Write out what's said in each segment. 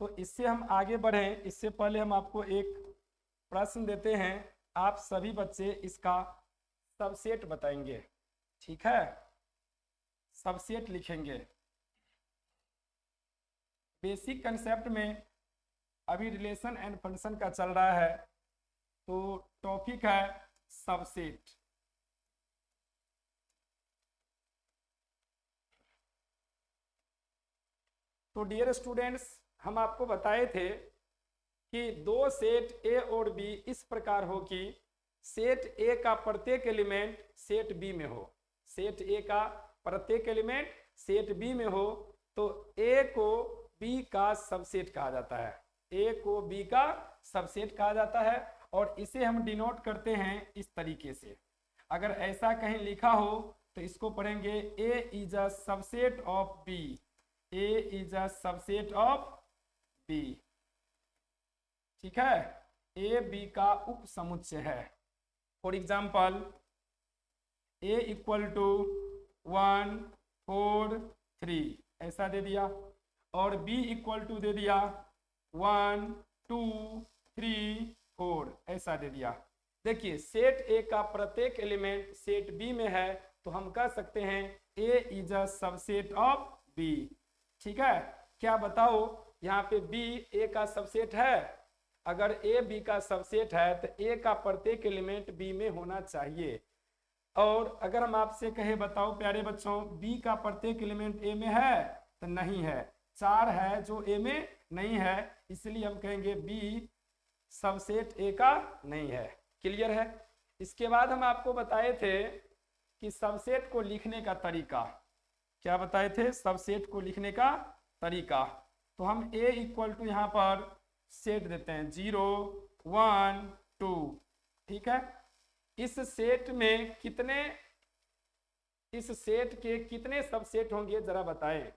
तो इससे हम आगे बढ़ें इससे पहले हम आपको एक प्रश्न देते हैं, आप सभी बच्चे इसका सबसेट बताएंगे, ठीक है? सबसेट लिखेंगे। बेसिक कंसेप्ट में अभी रिलेशन एंड फंक्शन का चल रहा है, तो टॉपिक है सबसेट। तो डियर स्टूडेंट्स, हम आपको बताए थे कि दो सेट ए और बी इस प्रकार हो कि सेट ए का प्रत्येक एलिमेंट सेट बी में हो, सेट ए का प्रत्येक एलिमेंट सेट बी में हो, तो ए को बी का सबसेट कहा जाता है, ए को बी का सबसेट कहा जाता है। और इसे हम डिनोट करते हैं इस तरीके से, अगर ऐसा कहीं लिखा हो तो इसको पढ़ेंगे A is a subset of B, A is a subset of B, ठीक है? ए बी का उप समुच्चय है। For example A equal to 1 4 3 ऐसा दे दिया, और बी इक्वल टू दे दिया 1 2 3 4 ऐसा दे दिया। देखिए सेट ए का प्रत्येक एलिमेंट सेट बी में है, तो हम कह सकते हैं A is a subset of B, ठीक है? क्या बताओ, यहाँ पे बी ए का सबसेट है? अगर ए बी का सबसेट है तो ए का प्रत्येक एलिमेंट बी में होना चाहिए। और अगर हम आपसे कहे बताओ प्यारे बच्चों, बी का प्रत्येक एलिमेंट ए में है तो नहीं है, 4 है जो ए में नहीं है, इसलिए हम कहेंगे बी सबसेट ए का नहीं है। क्लियर है? इसके बाद हम आपको बताए थे कि सबसेट को लिखने का तरीका, क्या बताए थे? सबसेट को लिखने का तरीका। तो हम ए इक्वल टू यहाँ पर सेट देते हैं 0 1 2, ठीक है? इस सेट में कितने, इस सेट के कितने सबसेट होंगे जरा बताएं,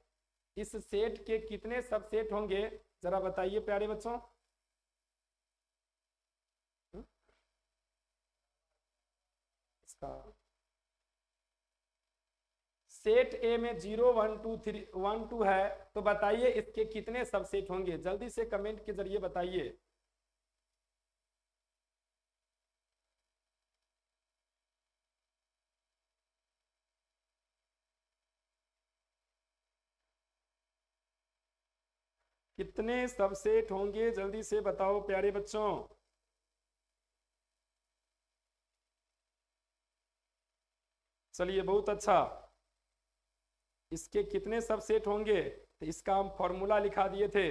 इस सेट के कितने सबसेट होंगे जरा बताइए प्यारे बच्चों। इसका सेट ए में 0 1 2 3 1 2 है, तो बताइए इसके कितने सबसेट होंगे, जल्दी से कमेंट के जरिए बताइए। कितने सबसेट होंगे जल्दी से बताओ प्यारे बच्चों। चलिए बहुत अच्छा, इसके कितने सबसेट होंगे, तो इसका हम फॉर्मूला लिखा दिए थे।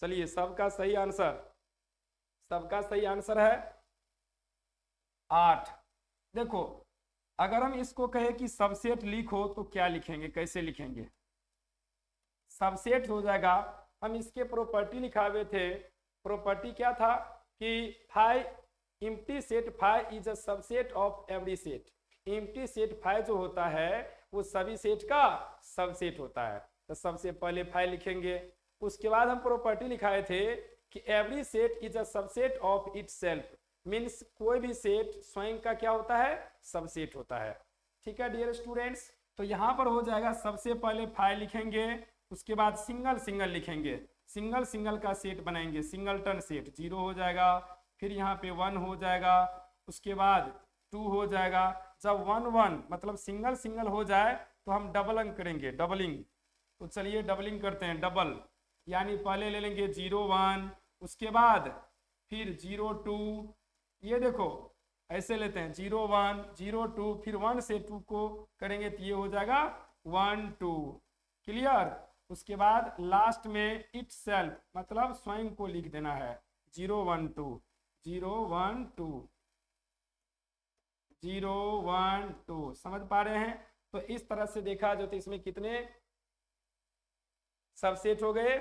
चलिए सबका सही आंसर, सबका सही आंसर है 8। देखो अगर हम इसको कहे कि सबसेट लिखो तो क्या लिखेंगे, कैसे लिखेंगे? सबसेट हो जाएगा, हम इसके प्रॉपर्टी लिखावे थे। प्रॉपर्टी क्या था कि phi empty set phi is a subset of every set. Empty set phi जो होता है वो सभी सेट का सबसेट होता है, तो सबसे पहले फाई लिखेंगे। उसके बाद हम प्रॉपर्टी लिखाए थे कि every set is a subset of itself, means कोई भी सेट स्वयं का क्या होता है, सबसेट होता है। ठीक है डियर स्टूडेंट्स, तो यहाँ पर हो जाएगा सबसे पहले फाई लिखेंगे, उसके बाद सिंगल सिंगल लिखेंगे, सिंगल सिंगल का सेट बनाएंगे, सिंगलटन सेट 0 हो जाएगा, फिर यहाँ पे 1 हो जाएगा, उसके बाद 2 हो जाएगा। जब 1 1 मतलब सिंगल सिंगल हो जाए तो हम डबलिंग करेंगे, डबलिंग। तो चलिए डबलिंग करते हैं, डबल यानी पहले ले लेंगे 0 1, उसके बाद फिर 0 2, ये देखो ऐसे लेते हैं 0 1 0 2, फिर 1 से 2 को करेंगे तो ये हो जाएगा 1 2। क्लियर? उसके बाद लास्ट में इटसेल्फ मतलब स्वयं को लिख देना है 0 1 2 0 1 2 0 1 2। समझ पा रहे हैं? तो इस तरह से देखा जो तो इसमें कितने सबसेट हो गए,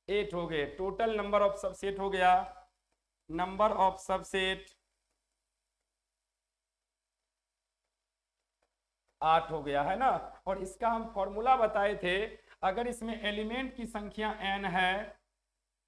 8 हो गए। टोटल नंबर ऑफ सबसेट हो गया, नंबर ऑफ सबसेट 8 हो गया है ना। और इसका हम फॉर्मूला बताए थे, अगर इसमें एलिमेंट की संख्या n है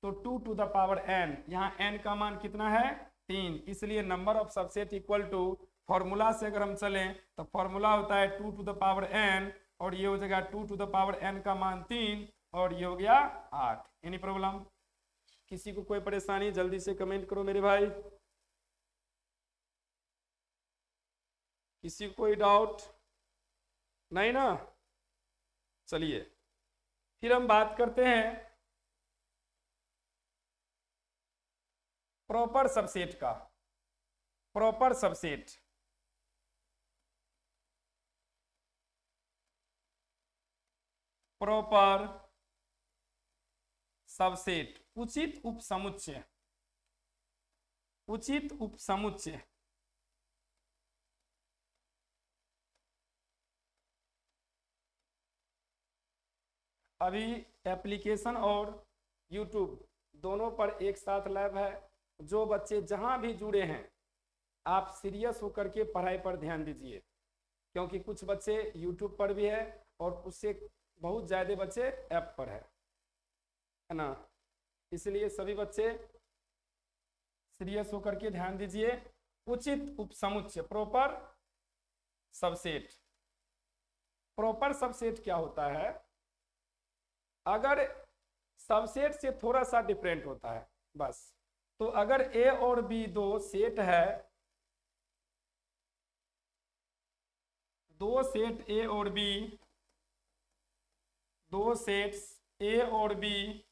तो 2 टू द पावर n, यहाँ n का मान कितना है 3, इसलिए number of subset equal to, formula से अगर हम चलें तो फॉर्मूला होता है 2 टू द पावर n और ये हो जाएगा 2 टू द पावर n का मान 3 और ये हो गया 8। Any problem? किसी को कोई परेशानी जल्दी से कमेंट करो मेरे भाई। किसी को कोई डाउट नहीं ना? चलिए फिर हम बात करते हैं प्रॉपर सबसेट का। प्रॉपर सबसेट, प्रॉपर सबसेट, उचित उपसमुच्चय, उचित उपसमुच्चय। अभी एप्लीकेशन और यूट्यूब दोनों पर एक साथ लाइव है। जो बच्चे जहां भी जुड़े हैं आप सीरियस होकर के पढ़ाई पर ध्यान दीजिए, क्योंकि कुछ बच्चे यूट्यूब पर भी है और उससे बहुत ज़्यादा बच्चे ऐप पर है ना। इसलिए सभी बच्चे सीरियस होकर के ध्यान दीजिए। उचित उपसमुच्चय, प्रॉपर सबसेट। प्रॉपर सबसेट क्या होता है? अगर सबसेट से थोड़ा सा डिफरेंट होता है बस। तो अगर ए और बी दो सेट है, दो सेट ए और बी, दो सेट्स ए और बी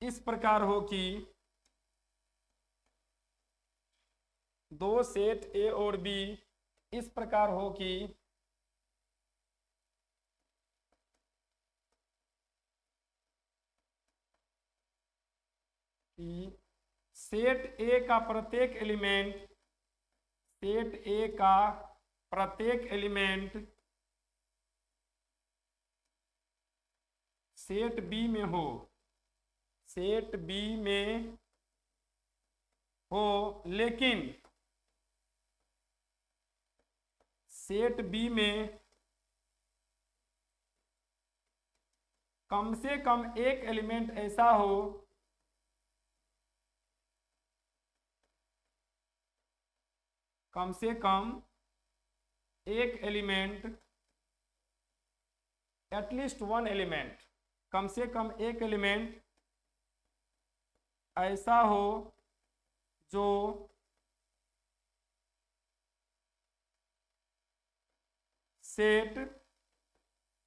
इस प्रकार हो कि दो सेट ए और बी इस प्रकार हो कि सेट ए का प्रत्येक एलिमेंट, सेट ए का प्रत्येक एलिमेंट सेट बी में हो, सेट बी में हो, लेकिन सेट बी में कम से कम एक एलिमेंट ऐसा हो कम से कम एक एलिमेंट, एटलीस्ट वन एलिमेंट, कम से कम एक एलिमेंट ऐसा हो जो सेट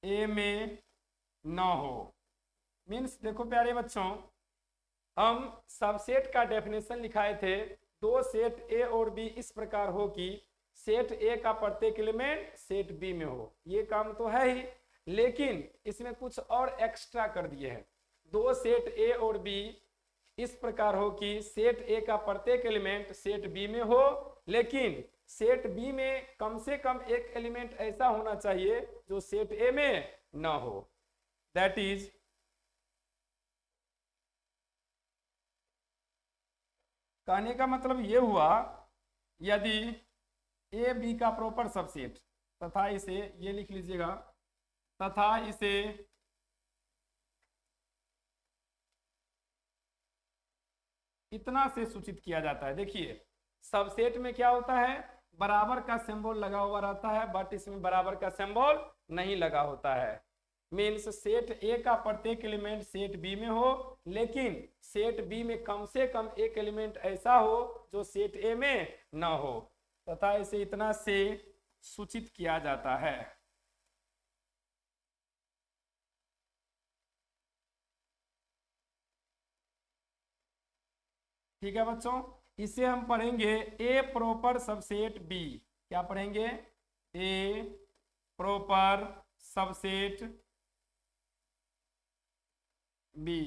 ए में न हो। मीन्स देखो प्यारे बच्चों, हम सबसेट का डेफिनेशन लिखाए थे, दो सेट ए और बी इस प्रकार हो कि सेट ए का प्रत्येक एलिमेंट सेट बी में हो। ये काम तो है ही, लेकिन इसमें कुछ और एक्स्ट्रा कर दिए हैं। दो सेट ए और बी इस प्रकार हो कि सेट ए का प्रत्येक एलिमेंट सेट बी में हो, लेकिन सेट बी में कम से कम एक एलिमेंट ऐसा होना चाहिए जो सेट ए में ना हो। दैट इज कहने का मतलब ये हुआ, यदि ए बी का प्रॉपर सबसेट तथा इसे, ये लिख लीजिएगा, तथा इसे इतना से सूचित किया जाता है। देखिए सबसेट में क्या होता है, बराबर का सिंबल लगा हुआ रहता है, बट इसमें बराबर का सिंबल नहीं लगा होता है। मीन्स सेट ए का प्रत्येक एलिमेंट सेट बी में हो, लेकिन सेट बी में कम से कम एक एलिमेंट ऐसा हो जो सेट ए में ना हो, तथा इसे इतना से सूचित किया जाता है। ठीक है बच्चों, इसे हम पढ़ेंगे ए प्रॉपर सबसेट बी। क्या पढ़ेंगे? A proper subset B.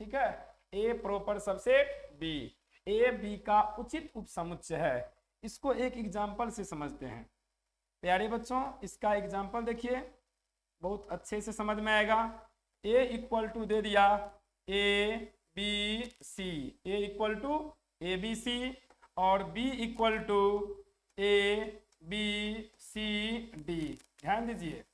ठीक है, A proper subset B, A B का उचित उपसमुच्चय है। इसको एक एग्जाम्पल से समझते हैं प्यारे बच्चों। इसका एग्जाम्पल देखिए, बहुत अच्छे से समझ में आएगा। ए इक्वल टू दे दिया A B C, A equal to A B C, और B equal to A B C D. ध्यान दीजिए,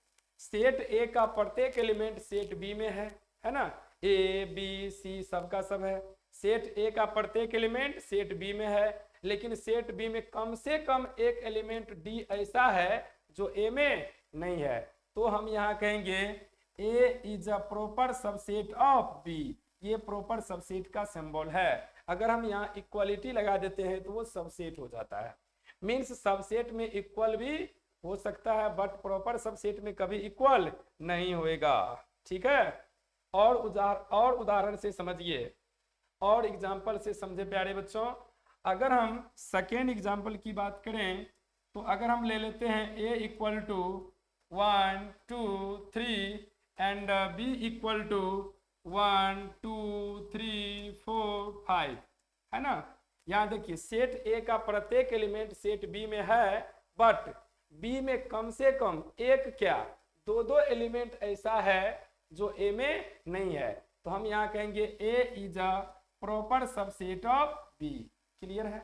सेट ए का प्रत्येक एलिमेंट सेट बी में है ना। ए बी सी सबका सब है। सेट ए का प्रत्येक एलिमेंट सेट बी में है, लेकिन सेट बी में कम से कम एक एलिमेंट डी ऐसा है जो ए में नहीं है, तो हम यहाँ कहेंगे A is a proper subset of B. ये प्रॉपर सबसेट का सिंबल है। अगर हम यहाँ इक्वालिटी लगा देते हैं तो वो सबसेट हो जाता है। मीन्स सबसेट में इक्वल भी हो सकता है बट प्रॉपर सबसेट में कभी इक्वल नहीं होएगा। ठीक है, और उदाहरण से समझिए, और एग्जाम्पल से समझे प्यारे बच्चों। अगर हम सेकेंड एग्जाम्पल की बात करें तो अगर हम ले लेते हैं A equal to 1 2 3 and B equal to 1 2 3 4 5, है ना। यहाँ देखिए सेट ए का प्रत्येक एलिमेंट सेट बी में है बट बी में कम से कम एक क्या दो दो एलिमेंट ऐसा है जो ए में नहीं है, तो हम यहाँ कहेंगे A is a proper subset of B. Clear है।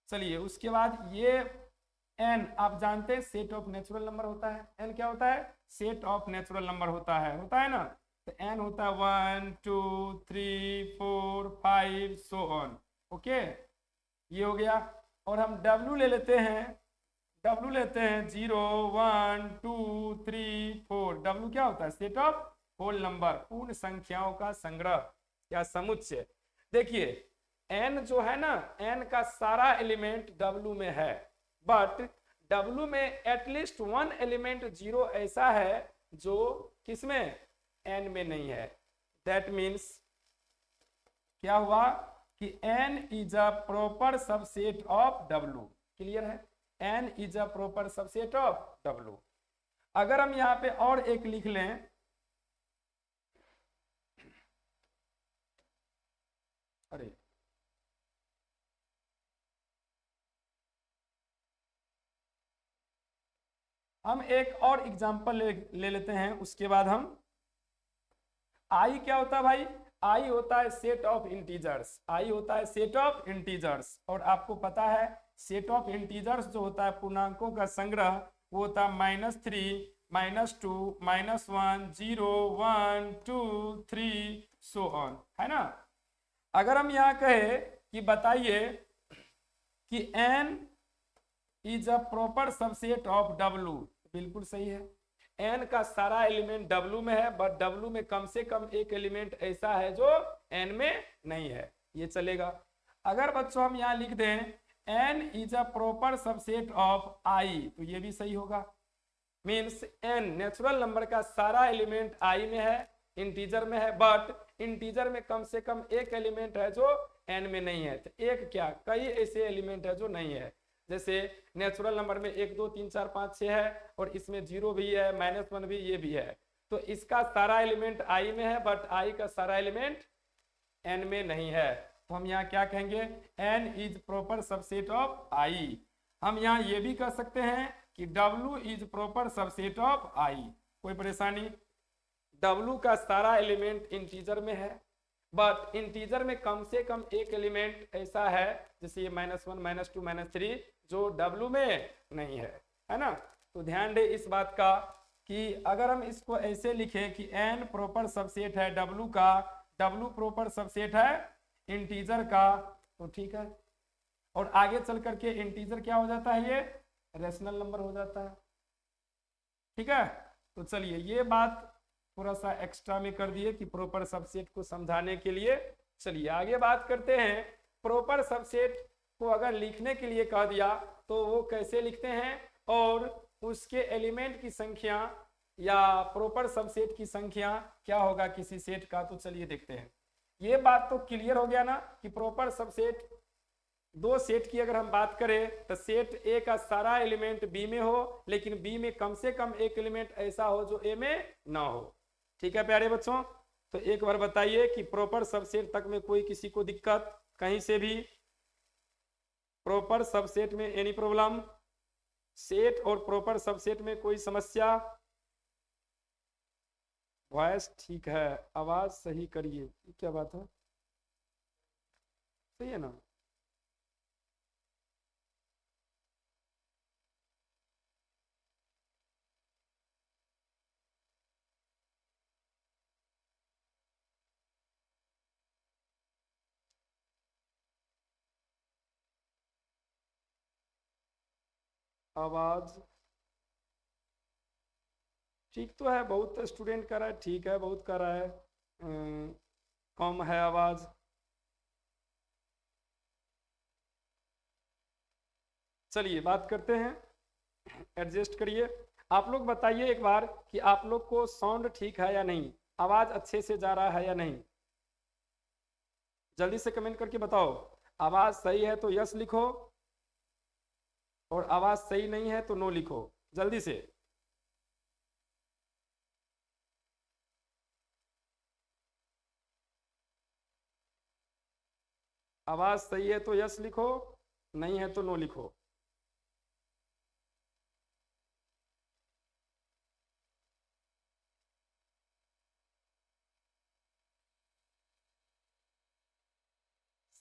चलिए उसके बाद ये एन आप जानते हैं सेट ऑफ नेचुरल नंबर होता है। एन क्या होता है? सेट ऑफ नेचुरल नंबर होता है ना। तो एन होता है 1 2 3 4 5 सो ऑन। ओके, ये हो गया। और हम डब्ल्यू ले लेते हैं, 0 1 2 3 4। डब्ल्यू क्या होता है? सेट ऑफ होल नंबर, पूर्ण संख्याओं का संग्रह या समुच्चय। देखिए एन जो है ना, एन का सारा एलिमेंट डब्ल्यू में है बट डब्ल्यू में एटलीस्ट वन एलिमेंट जीरो ऐसा है जो किसमें? एन में नहीं है। दैट मीन्स क्या हुआ कि N is a proper subset of W. Clear है, N is a proper subset of W. अगर हम यहाँ पे और एक लिख लें, अरे हम एक और एग्जांपल ले लेते हैं, उसके बाद हम आई क्या होता है भाई? आई होता है सेट ऑफ इंटीजर्स। आई होता है सेट ऑफ इंटीजर्स, और आपको पता है सेट ऑफ इंटीजर्स जो होता है पूर्णांकों का संग्रह, वो होता है -3 -2 -1 0 1 2 3 सो ऑन, है ना। अगर हम यहाँ कहे कि बताइए कि N is a proper subset of W, बिल्कुल सही है। एन का सारा एलिमेंट डब्ल्यू में है बट डब्ल्यू में कम से कम एक एलिमेंट ऐसा है जो एन में नहीं है, ये चलेगा। अगर बच्चों हम यहाँ लिख दें N is a proper subset of I, तो ये भी सही होगा। मीन्स एन नेचुरल नंबर का सारा एलिमेंट आई में है, इंटीजर में है, बट इंटीजर में कम से कम एक एलिमेंट है जो एन में नहीं है। तो एक क्या, कई ऐसे एलिमेंट है जो नहीं है। जैसे नेचुरल नंबर में 1 2 3 4 5 6 है और इसमें 0 भी है, -1 भी, ये भी है। तो इसका सारा एलिमेंट आई में है बट आई का सारा एलिमेंट एन में नहीं है। तो हम यहाँ क्या कहेंगे? N is proper subset of I. हम यहाँ ये भी कह सकते हैं कि W is proper subset of I. कोई परेशानी? डब्ल्यू का सारा एलिमेंट इंटीजर में है बट इंटीजर में कम से कम एक एलिमेंट ऐसा है, जैसे ये -1 -2 -3, जो डब्ल्यू में नहीं है ना। तो ध्यान दे इस बात का कि अगर हम इसको ऐसे लिखें कि एन प्रॉपर सबसेट है डब्ल्यू का, डब्ल्यू प्रॉपर सबसेट है इंटीजर का, तो ठीक है। और आगे चल करके इंटीजर क्या हो जाता है? ये रेशनल नंबर हो जाता है। ठीक है, तो चलिए ये बात थोड़ा सा एक्स्ट्रा में कर दिए कि प्रॉपर सबसेट को समझाने के लिए। चलिए आगे बात करते हैं। प्रॉपर सबसेट को अगर लिखने के लिए कह दिया तो वो कैसे लिखते हैं और उसके एलिमेंट की संख्या या प्रॉपर सबसेट की संख्या क्या होगा किसी सेट का, तो चलिए देखते हैं। ये बात तो क्लियर हो गया ना कि प्रॉपर सबसेट दो सेट की अगर हम बात करें तो सेट ए का सारा एलिमेंट बी में हो लेकिन बी में कम से कम एक एलिमेंट ऐसा हो जो ए में ना हो। ठीक है प्यारे बच्चों, तो एक बार बताइए कि प्रॉपर सबसेट तक में कोई किसी को दिक्कत कहीं से भी? प्रॉपर सबसेट में एनी प्रॉब्लम? सेट और प्रॉपर सबसेट में कोई समस्या? वॉइस ठीक है, आवाज सही करिए। क्या बात है, सही है ना? आवाज ठीक तो है, बहुत स्टूडेंट कर रहा है, ठीक है, बहुत कर रहा है, कम है आवाज। चलिए बात करते हैं, एडजस्ट करिए। आप लोग बताइए एक बार कि आप लोग को साउंड ठीक है या नहीं, आवाज अच्छे से जा रहा है या नहीं, जल्दी से कमेंट करके बताओ। आवाज सही है तो यस लिखो, और आवाज सही नहीं है तो नो लिखो, जल्दी से। आवाज सही है तो यस लिखो, नहीं है तो नो लिखो।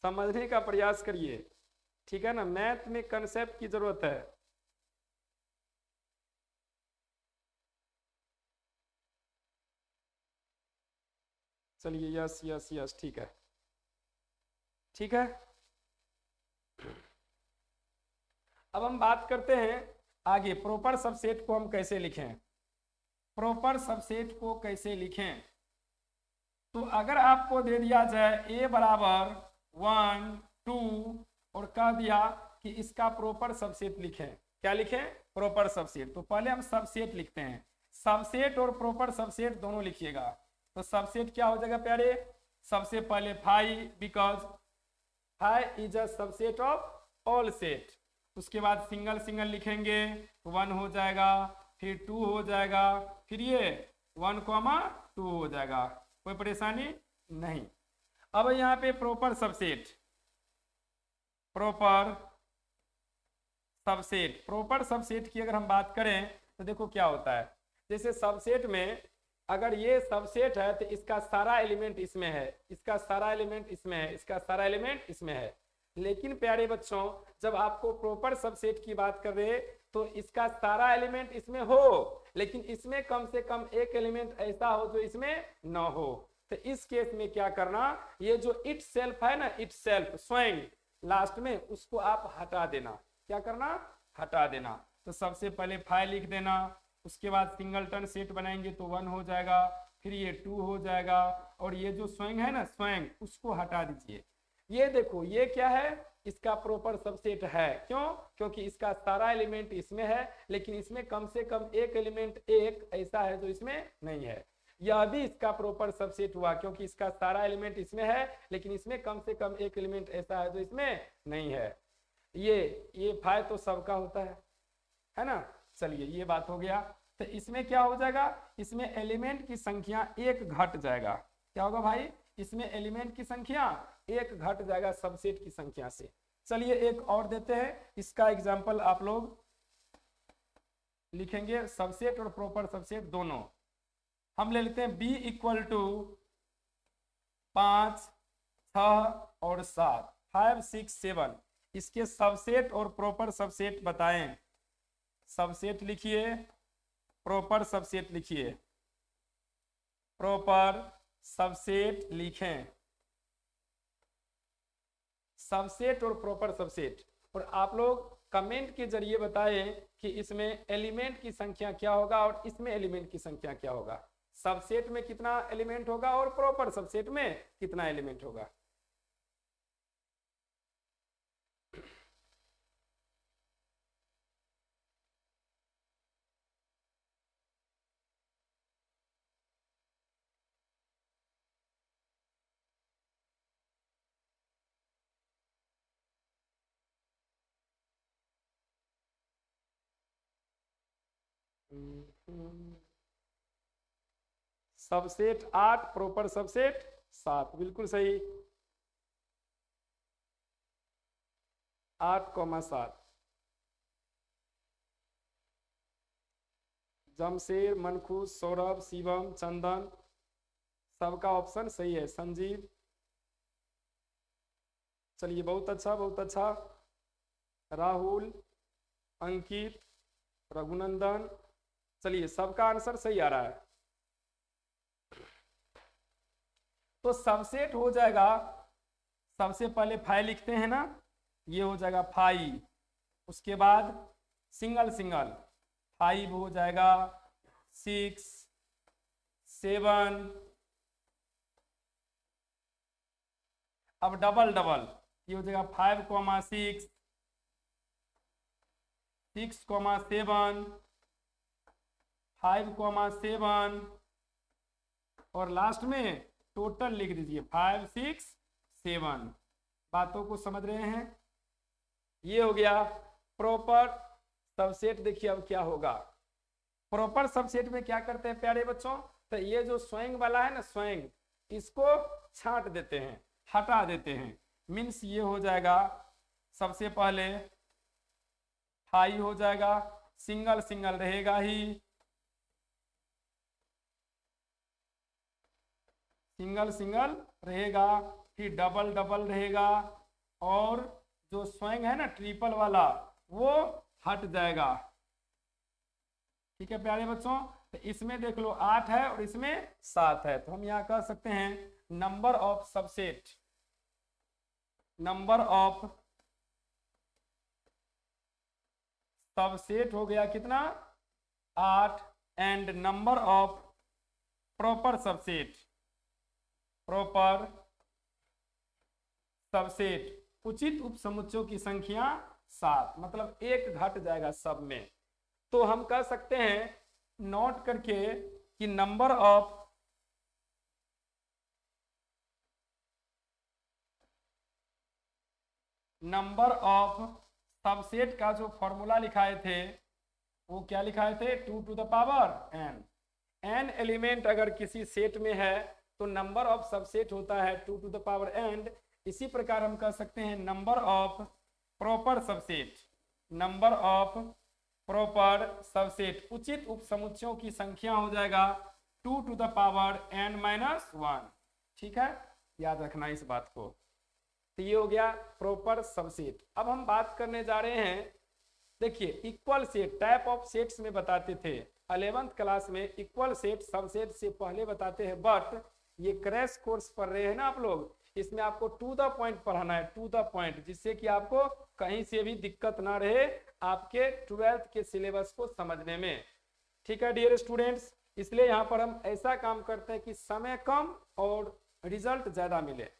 समझने का प्रयास करिए, ठीक है ना, मैथ में कंसेप्ट की जरूरत है। चलिए यस यस यस, ठीक है, ठीक है। अब हम बात करते हैं आगे, प्रॉपर सबसेट को हम कैसे लिखें। प्रॉपर सबसेट को कैसे लिखें, तो अगर आपको दे दिया जाए a बराबर 1 2 और कह दिया कि इसका प्रॉपर सबसेट लिखें, क्या लिखें, प्रॉपर सबसेट, तो पहले हम सबसेट लिखते हैं। सबसेट और प्रॉपर सबसेट दोनों लिखिएगा। तो सबसेट क्या हो जाएगा प्यारे, सबसे पहले five, because five is a subset of all set. उसके बाद सिंगल सिंगल लिखेंगे, 1 हो जाएगा, फिर 2 हो जाएगा, फिर ये 1, 2 हो जाएगा, कोई परेशानी नहीं। अब यहाँ पे proper subset, proper subset, proper subset की अगर हम बात करें तो देखो क्या होता है। जैसे सबसेट में अगर ये सबसेट है तो इसका सारा एलिमेंट इसमें है, इसका सारा एलिमेंट इसमें है, इसका सारा एलिमेंट इसमें है। लेकिन प्यारे बच्चों, जब आपको प्रॉपर सबसेट की बात कर रहे तो इसका सारा एलिमेंट इसमें हो, लेकिन इसमें कम से कम एक एलिमेंट ऐसा हो जो इसमें न हो। तो इस केस में क्या करना, ये जो इट सेल्फ है ना, इट सेल्फ, स्वयं, लास्ट में उसको आप हटा देना। क्या करना, हटा देना। तो सबसे पहले 5 लिख देना, उसके बाद सिंगलटन सेट बनाएंगे तो 1 हो जाएगा, फिर ये 2 हो जाएगा, और ये जो स्वयं है ना, स्वयं, उसको हटा दीजिए। ये देखो ये क्या है, इसका प्रॉपर सबसेट है। क्यों, क्योंकि इसका सारा एलिमेंट इसमें है, लेकिन इसमें कम से कम एक एलिमेंट एक ऐसा है जो इसमें नहीं है। यह भी इसका प्रॉपर सबसेट हुआ, क्योंकि इसका सारा एलिमेंट इसमें है, लेकिन इसमें कम से कम एक एलिमेंट ऐसा है जो इसमें नहीं है। ये 5 तो सबका होता है ना। चलिए ये बात हो गया। तो इसमें क्या हो जाएगा, इसमें एलिमेंट की संख्या एक घट जाएगा। क्या होगा भाई, इसमें एलिमेंट की संख्या एक घट जाएगा सबसेट की संख्या से। चलिए एक और देते हैं, इसका एग्जांपल आप लोग लिखेंगे, सबसेट और प्रॉपर सबसेट दोनों। हम ले लेते हैं b इक्वल टू 5 6 और 7, 5 6 7, इसके सबसेट और प्रॉपर सबसेट बताएं। सबसेट लिखिए, प्रॉपर सबसेट लिखिए, प्रॉपर सबसेट लिखें, सबसेट और प्रॉपर सबसेट। और आप लोग कमेंट के जरिए बताएं कि इसमें एलिमेंट की संख्या क्या होगा और इसमें एलिमेंट की संख्या क्या होगा। सबसेट में कितना एलिमेंट होगा और प्रॉपर सबसेट में कितना एलिमेंट होगा। सबसेट 8, प्रॉपर सबसेट 7, बिल्कुल सही, 8,7। जमशेर, मनखुश, सौरभ, शिवम, चंदन, सबका ऑप्शन सही है। संजीव, चलिए बहुत अच्छा बहुत अच्छा। राहुल, अंकित, रघुनंदन, चलिए सबका आंसर सही आ रहा है। तो सबसेट हो जाएगा, सबसे पहले 5 लिखते हैं ना, ये हो जाएगा 5, उसके बाद सिंगल सिंगल 5 हो जाएगा, 6 7, अब डबल डबल ये हो जाएगा 5,6 6,7 5,7 और लास्ट में टोटल लिख दीजिए 5 6 7। बातों को समझ रहे हैं? ये हो गया प्रॉपर सबसेट। देखिए अब क्या होगा, प्रॉपर सबसेट में क्या करते हैं प्यारे बच्चों, तो ये जो स्वयं वाला है ना, स्वयं, इसको छांट देते हैं, हटा देते हैं। मीन्स ये हो जाएगा सबसे पहले हाई हो जाएगा, सिंगल सिंगल रहेगा ही, सिंगल सिंगल रहेगा, फिर डबल डबल रहेगा, और जो स्वयं है ना ट्रिपल वाला वो हट जाएगा। ठीक है प्यारे बच्चों, तो इसमें देख लो 8 है और इसमें 7 है, तो हम यहाँ कह सकते हैं number of subset, number of subset हो गया कितना, 8, and number of proper subset, proper subset उचित उपसमुच्चयों की संख्या 7, मतलब 1 घट जाएगा सब में। तो हम कह सकते हैं नोट करके कि नंबर ऑफ सबसेट का जो फॉर्मूला लिखाए थे वो क्या लिखाए थे, 2 to the power n। n element अगर किसी सेट में है तो नंबर ऑफ सबसेट होता है 2 टू द पावर n। इसी प्रकार हम कह सकते हैं number of proper subset, number of proper subset उचित उपसमुच्चयों की संख्या हो जाएगा 2 टू द पावर n-1। ठीक है, याद रखना इस बात को। तो ये हो गया प्रॉपर सबसेट। अब हम बात करने जा रहे हैं, देखिए equal set, type of sets में बताते थे 11th क्लास में, इक्वल सेट सबसेट से पहले बताते हैं, बट ये क्रैश कोर्स पढ़ रहे हैं ना आप लोग, इसमें आपको टू द पॉइंट पढ़ाना है, टू द पॉइंट, जिससे कि आपको कहीं से भी दिक्कत ना रहे आपके 12th के सिलेबस को समझने में। ठीक है डियर स्टूडेंट्स, इसलिए यहाँ पर हम ऐसा काम करते हैं कि समय कम और रिजल्ट ज्यादा मिले।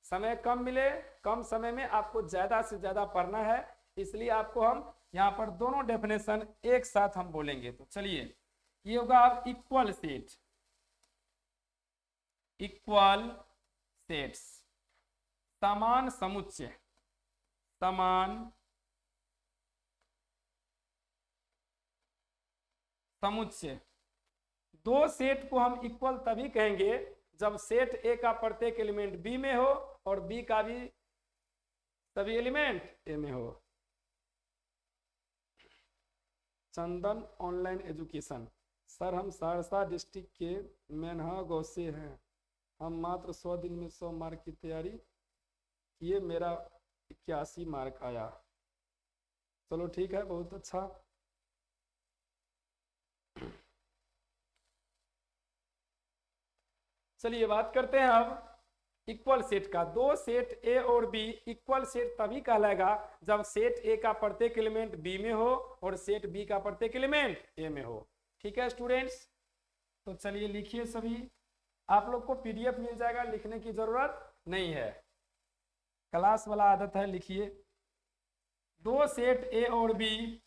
समय कम मिले, कम समय में आपको ज्यादा से ज्यादा पढ़ना है, इसलिए आपको हम यहाँ पर दोनों डेफिनेशन एक साथ हम बोलेंगे। तो चलिए, ये होगा आप इक्वल सेट, इक्वल सेट्स, समान समुच्चय, समान समुच्चय। दो सेट को हम इक्वल तभी कहेंगे जब सेट ए का प्रत्येक एलिमेंट बी में हो और बी का भी सभी एलिमेंट ए में हो। चंदन ऑनलाइन एजुकेशन, सर हम सहरसा डिस्ट्रिक्ट के मेनहा गांव से हैं, हम मात्र 100 दिन में 100 मार्क की तैयारी किए, मेरा 81 मार्क आया। चलो ठीक है, बहुत अच्छा। चलिए बात करते हैं अब इक्वल सेट का। दो सेट ए और बी इक्वल सेट तभी कहलाएगा जब सेट ए का प्रत्येक एलिमेंट बी में हो और सेट बी का प्रत्येक एलिमेंट ए में हो। ठीक है स्टूडेंट्स, तो चलिए लिखिए सभी। आप लोग को पीडीएफ मिल जाएगा, लिखने की जरूरत नहीं है, क्लास वाला आदत है, लिखिए। दो सेट ए और बी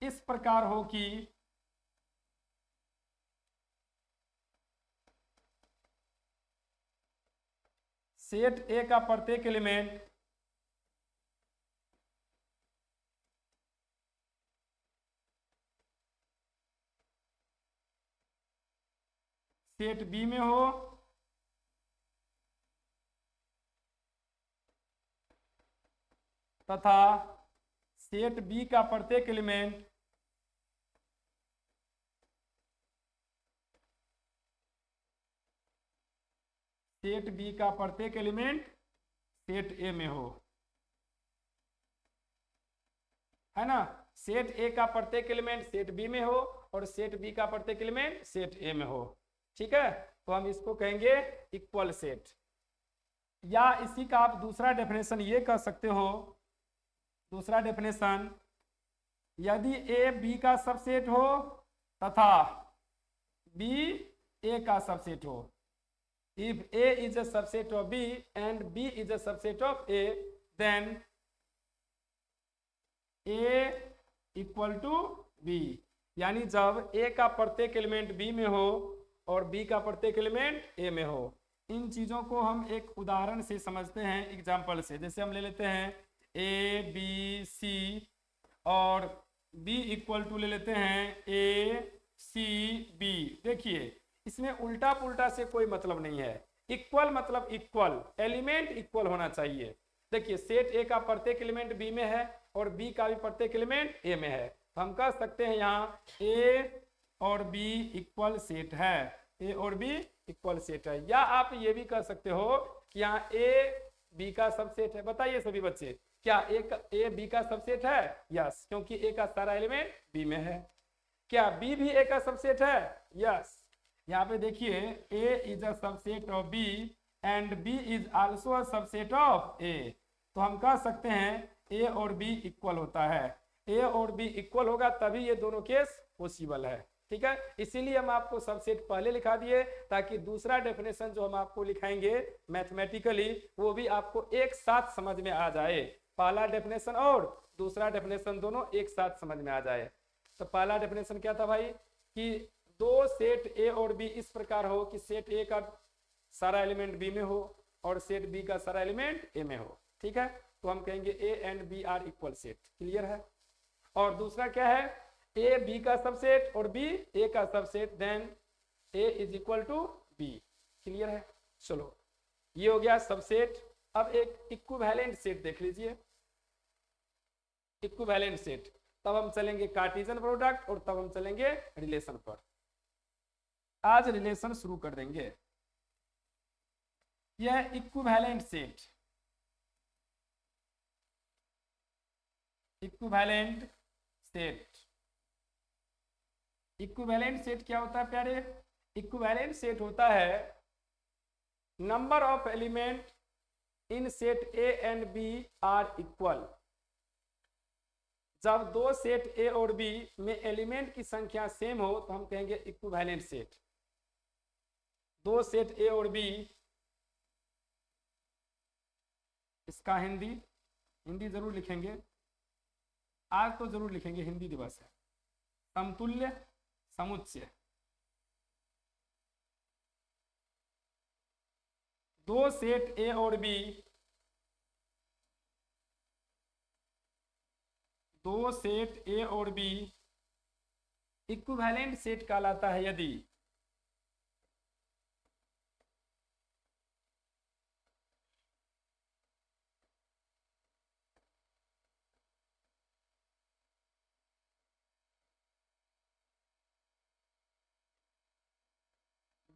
इस प्रकार हो कि सेट ए का प्रत्येक एलिमेंट सेट बी में हो तथा सेट बी का प्रत्येक एलिमेंट सेट बी का प्रत्येक एलिमेंट सेट ए में हो, है ना। सेट ए का प्रत्येक एलिमेंट सेट बी में हो और सेट बी का प्रत्येक एलिमेंट सेट ए में हो। ठीक है, तो हम इसको कहेंगे इक्वल सेट। या इसी का आप दूसरा डेफिनेशन ये कह सकते हो, दूसरा डेफिनेशन, यदि ए बी का सबसेट हो तथा बी ए का सबसेट हो, if A is a subset of B and B is a subset of A, then A equal to B, यानी जब A का प्रत्येक एलिमेंट B में हो और B का प्रत्येक एलिमेंट A में हो। इन चीजों को हम एक उदाहरण से समझते हैं, एग्जाम्पल से। जैसे हम ले लेते हैं A B C और B इक्वल टू ले लेते हैं A C B। देखिए इसमें उल्टा पुल्टा से कोई मतलब नहीं है। इक्वल मतलब इक्वल, एलिमेंट इक्वल होना चाहिए। देखिए सेट ए का प्रत्येक एलिमेंट बी में है और बी का भी प्रत्येक एलिमेंट ए में है, तो हम कह सकते हैं यहाँ ए और बी इक्वल सेट है, ए और बी इक्वल सेट है। या आप ये भी कह सकते हो कि यहाँ ए बी का सबसेट है। बताइए सभी बच्चे, क्या ए बी का सबसेट है? यस, क्योंकि ए का सारा एलिमेंट बी में है। क्या बी भी ए का सबसेट है? यस। यहाँ पे देखिए A is a subset of B and B is also a subset of A, तो हम कह सकते हैं A और B इक्वल होता है। A और B इक्वल होगा तभी ये दोनों केस पॉसिबल है। ठीक है, इसीलिए हम आपको सबसेट पहले लिखा दिए ताकि दूसरा डेफिनेशन जो हम आपको लिखाएंगे मैथमेटिकली वो भी आपको एक साथ समझ में आ जाए। पहला डेफिनेशन और दूसरा डेफिनेशन दोनों एक साथ समझ में आ जाए। तो पहला डेफिनेशन क्या था भाई, कि दो सेट ए और बी इस प्रकार हो कि सेट ए का सारा एलिमेंट बी में हो और सेट बी का सारा एलिमेंट ए में हो। ठीक है, तो हम कहेंगे A and B are equal set. Clear है? और दूसरा क्या है, ए बी का सबसेट और बी ए का subset, then A is equal to B. Clear है? चलो ये हो गया सबसेट। अब एक इक्विवेलेंट सेट देख लीजिए। इक्विवेलेंट सेट, तब हम चलेंगे कार्टेशियन प्रोडक्ट और तब हम चलेंगे रिलेशन पर। आज रिलेशन शुरू कर देंगे। यह equivalent set, equivalent set, equivalent set क्या होता है प्यारे? इक्विवेलेंट सेट होता है number of element in set A and B are equal. जब दो सेट ए और बी में एलिमेंट की संख्या सेम हो तो हम कहेंगे इक्विवेलेंट सेट। दो सेट ए और बी, इसका हिंदी जरूर लिखेंगे, आज तो जरूर लिखेंगे, हिंदी दिवस है। समतुल्य समुच्चय, दो सेट ए और बी, दो सेट ए और बी इक्विवेलेंट सेट कहलाता है यदि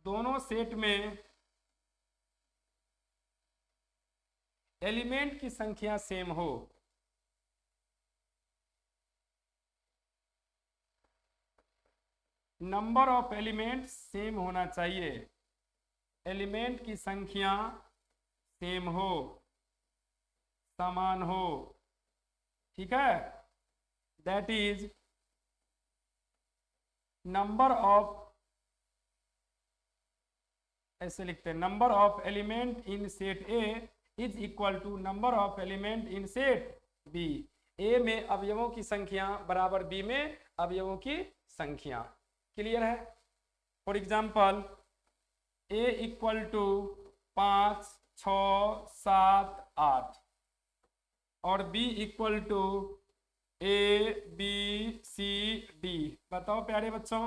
दोनों सेट में एलिमेंट की संख्या सेम हो। नंबर ऑफ एलिमेंट सेम होना चाहिए, एलिमेंट की संख्या सेम हो, समान हो। ठीक है, दैट इज नंबर ऑफ, ऐसे लिखते हैं, number of element in set A is equal to number of element in set B. A में अवयवों की संख्या बराबर बी में अवयवों की संख्या। क्लियर है? For example A equal to 5 6 7 8 और B equal to A B C D. बताओ प्यारे बच्चों,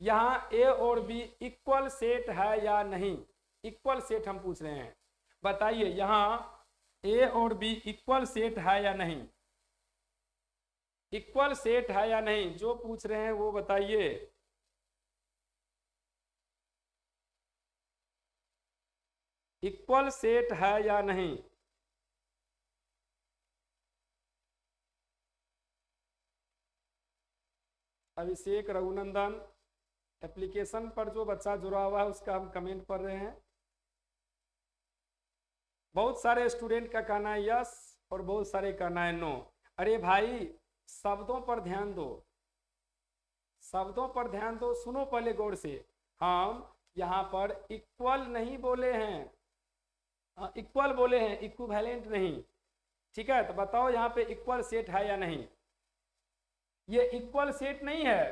यहाँ ए और बी इक्वल सेट है या नहीं? इक्वल सेट हम पूछ रहे हैं, बताइए यहाँ ए और बी इक्वल सेट है या नहीं? इक्वल सेट है या नहीं, जो पूछ रहे हैं वो बताइए। इक्वल सेट है या नहीं? अभिषेक रघुनंदन, एप्लीकेशन पर जो बच्चा जुड़ा हुआ है उसका हम कमेंट पढ़ रहे हैं। बहुत सारे स्टूडेंट का कहना है यस और बहुत सारे कहना है नो। अरे भाई शब्दों पर ध्यान दो, शब्दों पर ध्यान दो, सुनो पहले गौर से। हम यहाँ पर इक्वल नहीं बोले हैं, इक्वल बोले हैं, इक्विवेलेंट नहीं। ठीक है, तो बताओ यहाँ पे इक्वल सेट है या नहीं? ये इक्वल सेट नहीं है।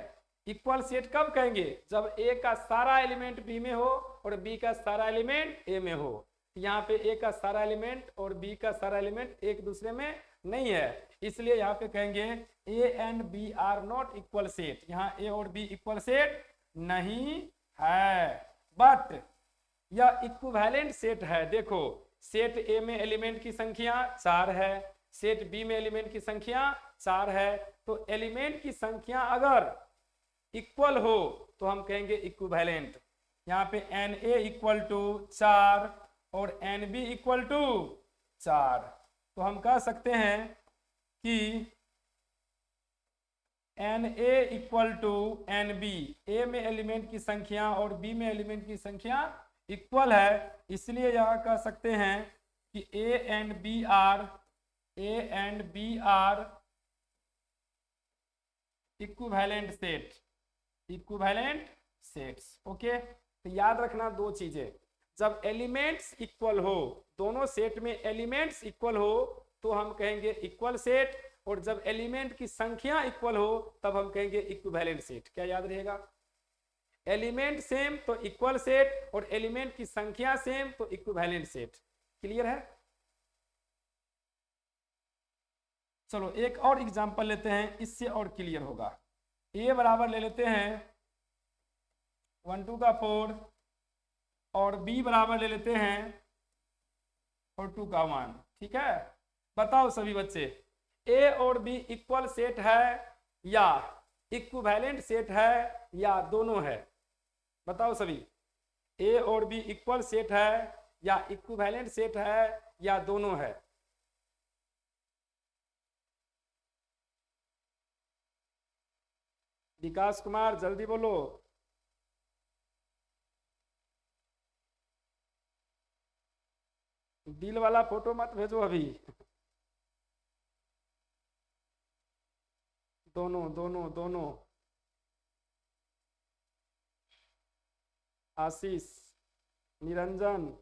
इक्वल सेट कब कहेंगे? जब ए का सारा एलिमेंट बी में हो और बी का सारा एलिमेंट ए में हो। यहाँ पे ए का सारा एलिमेंट और बी का सारा एलिमेंट एक दूसरे में नहीं है, इसलिए यहाँ पे कहेंगे A and B are not equal set. यहाँ ए और बी इक्वल सेट नहीं है, बट यह इक्विवेलेंट सेट है। देखो सेट ए में एलिमेंट की संख्या 4 है, सेट बी में एलिमेंट की संख्या 4 है, तो एलिमेंट की संख्या अगर इक्वल हो तो हम कहेंगे इक्विवेलेंट। यहाँ पे एन ए इक्वल टू 4 और एन बी इक्वल टू 4, तो हम कह सकते हैं कि N A equal to N B, A में एलिमेंट की संख्या और बी में एलिमेंट की संख्या इक्वल है, इसलिए यह कह सकते हैं कि A and B are equivalent set, equivalent sets. Okay, तो याद रखना दो चीजें, जब एलिमेंट्स इक्वल हो, दोनों सेट में एलिमेंट्स इक्वल हो तो हम कहेंगे इक्वल सेट, और जब एलिमेंट की संख्या इक्वल हो तब हम कहेंगे इक्विवेलेंट सेट। क्या याद रहेगा? एलिमेंट सेम तो इक्वल सेट, और एलिमेंट की संख्या सेम तो इक्विवेलेंट सेट। क्लियर है? चलो एक और एग्जांपल लेते हैं, इससे और क्लियर होगा। ए बराबर ले लेते हैं 1 2 का 4 और बी बराबर ले लेते हैं 4 2 का 1। ठीक है, बताओ सभी बच्चे, ए और बी इक्वल सेट है या इक्विवेलेंट सेट है या दोनों है? बताओ सभी, ए और बी इक्वल सेट है या इक्विवेलेंट सेट है या दोनों है? विकास कुमार जल्दी बोलो। दिल वाला फोटो मत भेजो अभी। दोनों दोनों दोनों। आशीष, निरंजन,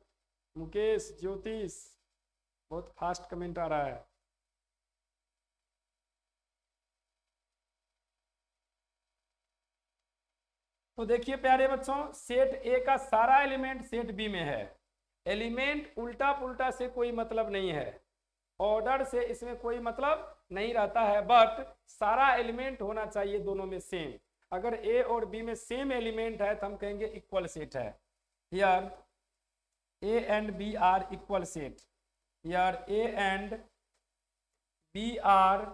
मुकेश, ज्योतिष, बहुत फास्ट कमेंट आ रहा है। तो देखिए प्यारे बच्चों, सेट ए का सारा एलिमेंट सेट बी में है। एलिमेंट उल्टा पुल्टा से कोई मतलब नहीं है, ऑर्डर से इसमें कोई मतलब नहीं रहता है, बट सारा एलिमेंट होना चाहिए दोनों में सेम। अगर ए और बी में सेम एलिमेंट है तो हम कहेंगे इक्वल सेट है। Here A and B are equal set, here A and B are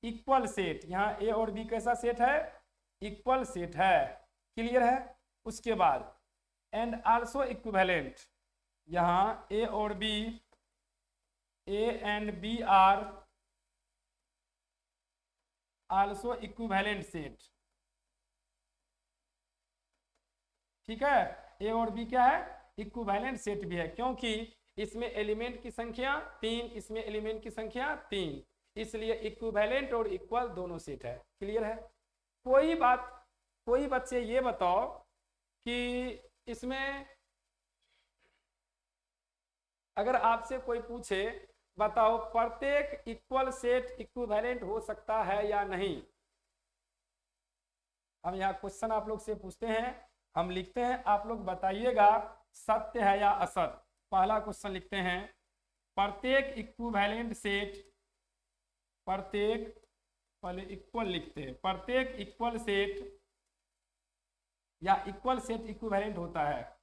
equal set. यहाँ ए और बी कैसा सेट है? इक्वल सेट है। क्लियर है? उसके बाद एंड आल्सो इक्विवेलेंट, यहाँ ए और B, A and B are also equivalent set. ठीक है, ए और बी क्या है? इक्विवेलेंट सेट भी है, क्योंकि इसमें एलिमेंट की संख्या 3, इसमें एलिमेंट की संख्या 3, इसलिए इक्विवेलेंट और इक्वल दोनों सेट है। क्लियर है? कोई बच्चे ये बताओ कि इसमें अगर आपसे कोई पूछे, बताओ प्रत्येक इक्वल सेट इक्विवेलेंट हो सकता है या नहीं? हम यहाँ क्वेश्चन आप लोग से पूछते हैं, हम लिखते हैं, आप लोग बताइएगा सत्य है या असत्य। पहला क्वेश्चन लिखते हैं, प्रत्येक इक्विवेलेंट सेट, प्रत्येक, पहले इक्वल लिखते हैं, प्रत्येक इक्वल सेट या इक्वल सेट इक्विवेलेंट होता है।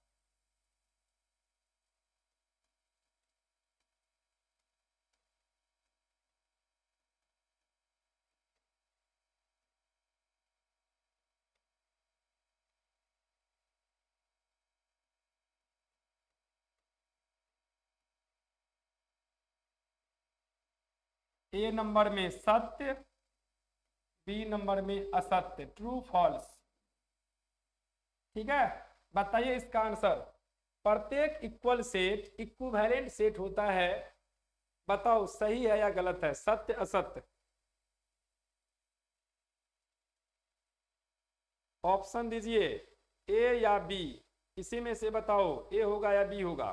ए नंबर में सत्य, बी नंबर में असत्य, ट्रू फॉल्स। ठीक है, बताइए इसका आंसर। प्रत्येक इक्वल सेट इक्विवेलेंट सेट होता है। बताओ सही है या गलत है, सत्य असत्य? ऑप्शन दीजिए, ए या बी, इसी में से बताओ, ए होगा या बी होगा?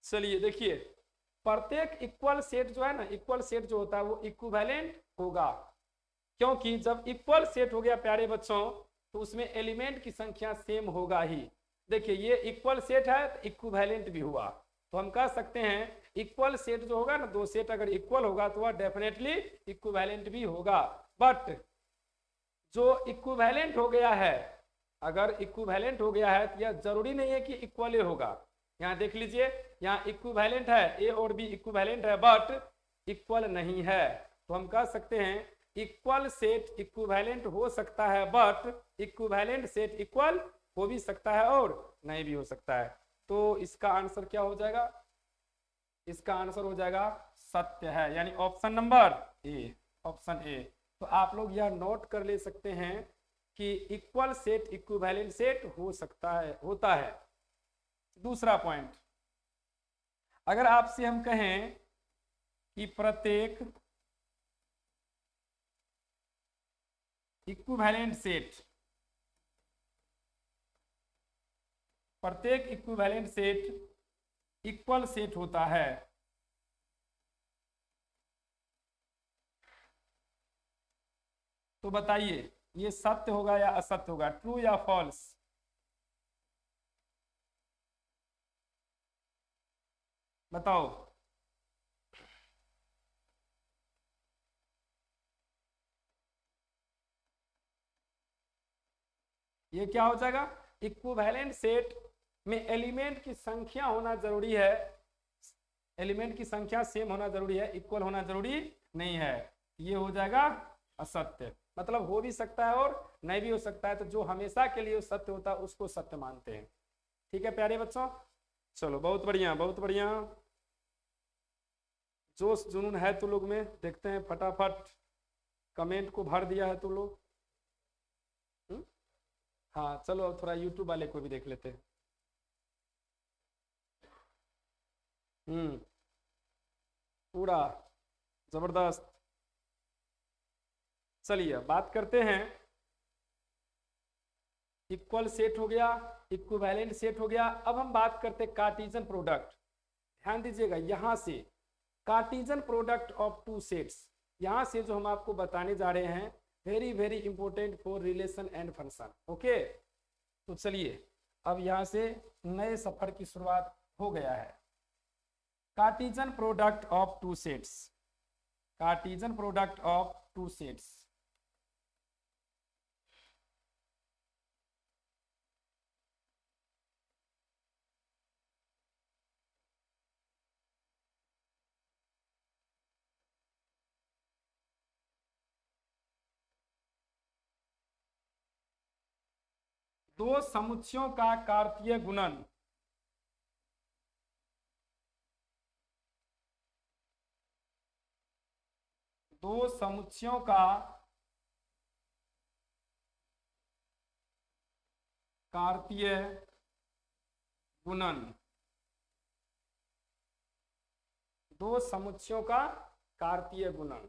चलिए देखिए, प्रत्येक इक्वल सेट जो है ना, इक्वल सेट जो होता है वो इक्विवेलेंट होगा, क्योंकि जब इक्वल सेट हो गया प्यारे बच्चों तो उसमें एलिमेंट की संख्या सेम होगा ही। देखिए ये इक्वल सेट है तो इक्विवेलेंट भी हुआ, तो हम कह सकते हैं इक्वल सेट जो होगा ना, दो सेट अगर इक्वल होगा तो वह डेफिनेटली इक्विवेलेंट भी होगा। बट जो इक्विवेलेंट हो गया है, अगर इक्विवेलेंट हो गया है तो यह जरूरी नहीं है कि इक्वल होगा। यहाँ देख लीजिए, यहाँ इक्विवेलेंट है, ए और बी इक्विवेलेंट है बट इक्वल नहीं है, तो हम कह सकते हैं इक्वल सेट इक्विवेलेंट हो सकता है बट इक्विवेलेंट सेट इक्वल हो भी सकता है और नहीं भी हो सकता है। तो इसका आंसर क्या हो जाएगा? इसका आंसर हो जाएगा सत्य है, यानी option number A, option A. तो आप लोग यह नोट कर ले सकते हैं कि इक्वल सेट इक्विवेलेंट सेट हो सकता है, होता है। दूसरा पॉइंट, अगर आपसे हम कहें कि प्रत्येक इक्विवेलेंट सेट, प्रत्येक इक्विवेलेंट सेट इक्वल सेट होता है, तो बताइए ये सत्य होगा या असत्य होगा, ट्रू या फॉल्स? बताओ। ये क्या हो जाएगा? इक्विवेलेंट सेट में एलिमेंट की संख्या होना जरूरी है, एलिमेंट की संख्या सेम होना जरूरी है, इक्वल होना जरूरी नहीं है। ये हो जाएगा असत्य, मतलब हो भी सकता है और नहीं भी हो सकता है, तो जो हमेशा के लिए सत्य होता है उसको सत्य मानते हैं। ठीक है प्यारे बच्चों, चलो बहुत बढ़िया बहुत बढ़िया। जोश जुनून है तू लोग में, देखते हैं फटाफट कमेंट को भर दिया है तू लोग। हाँ चलो अब थोड़ा यूट्यूब वाले को भी देख लेते हैं। पूरा जबरदस्त। चलिए बात करते हैं, इक्वल सेट हो गया, इक्विवेलेंट सेट हो गया। अब हम बात करते हैं कार्टेशियन प्रोडक्ट। ध्यान दीजिएगा, यहां से Cartesian product of two sets, यहां से जो हम आपको बताने जा रहे हैं, very very important for relation and function. Okay, तो चलिए अब यहां से नए सफर की शुरुआत हो गया है। Cartesian product of two sets, Cartesian product of two sets. दो समुच्चयों का कार्तीय गुणन, दो समुच्चयों का कार्तीय गुणन, दो समुच्चयों का कार्तीय गुणन।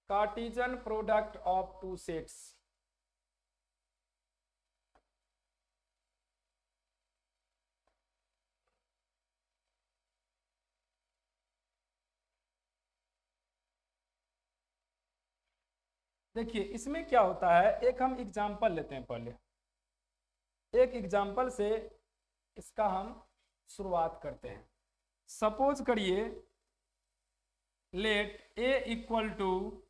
Cartesian product of two sets. देखिए इसमें क्या होता है, एक हम एग्जाम्पल लेते हैं पहले, एक एग्जाम्पल से इसका हम शुरुआत करते हैं। सपोज करिए, let A equal to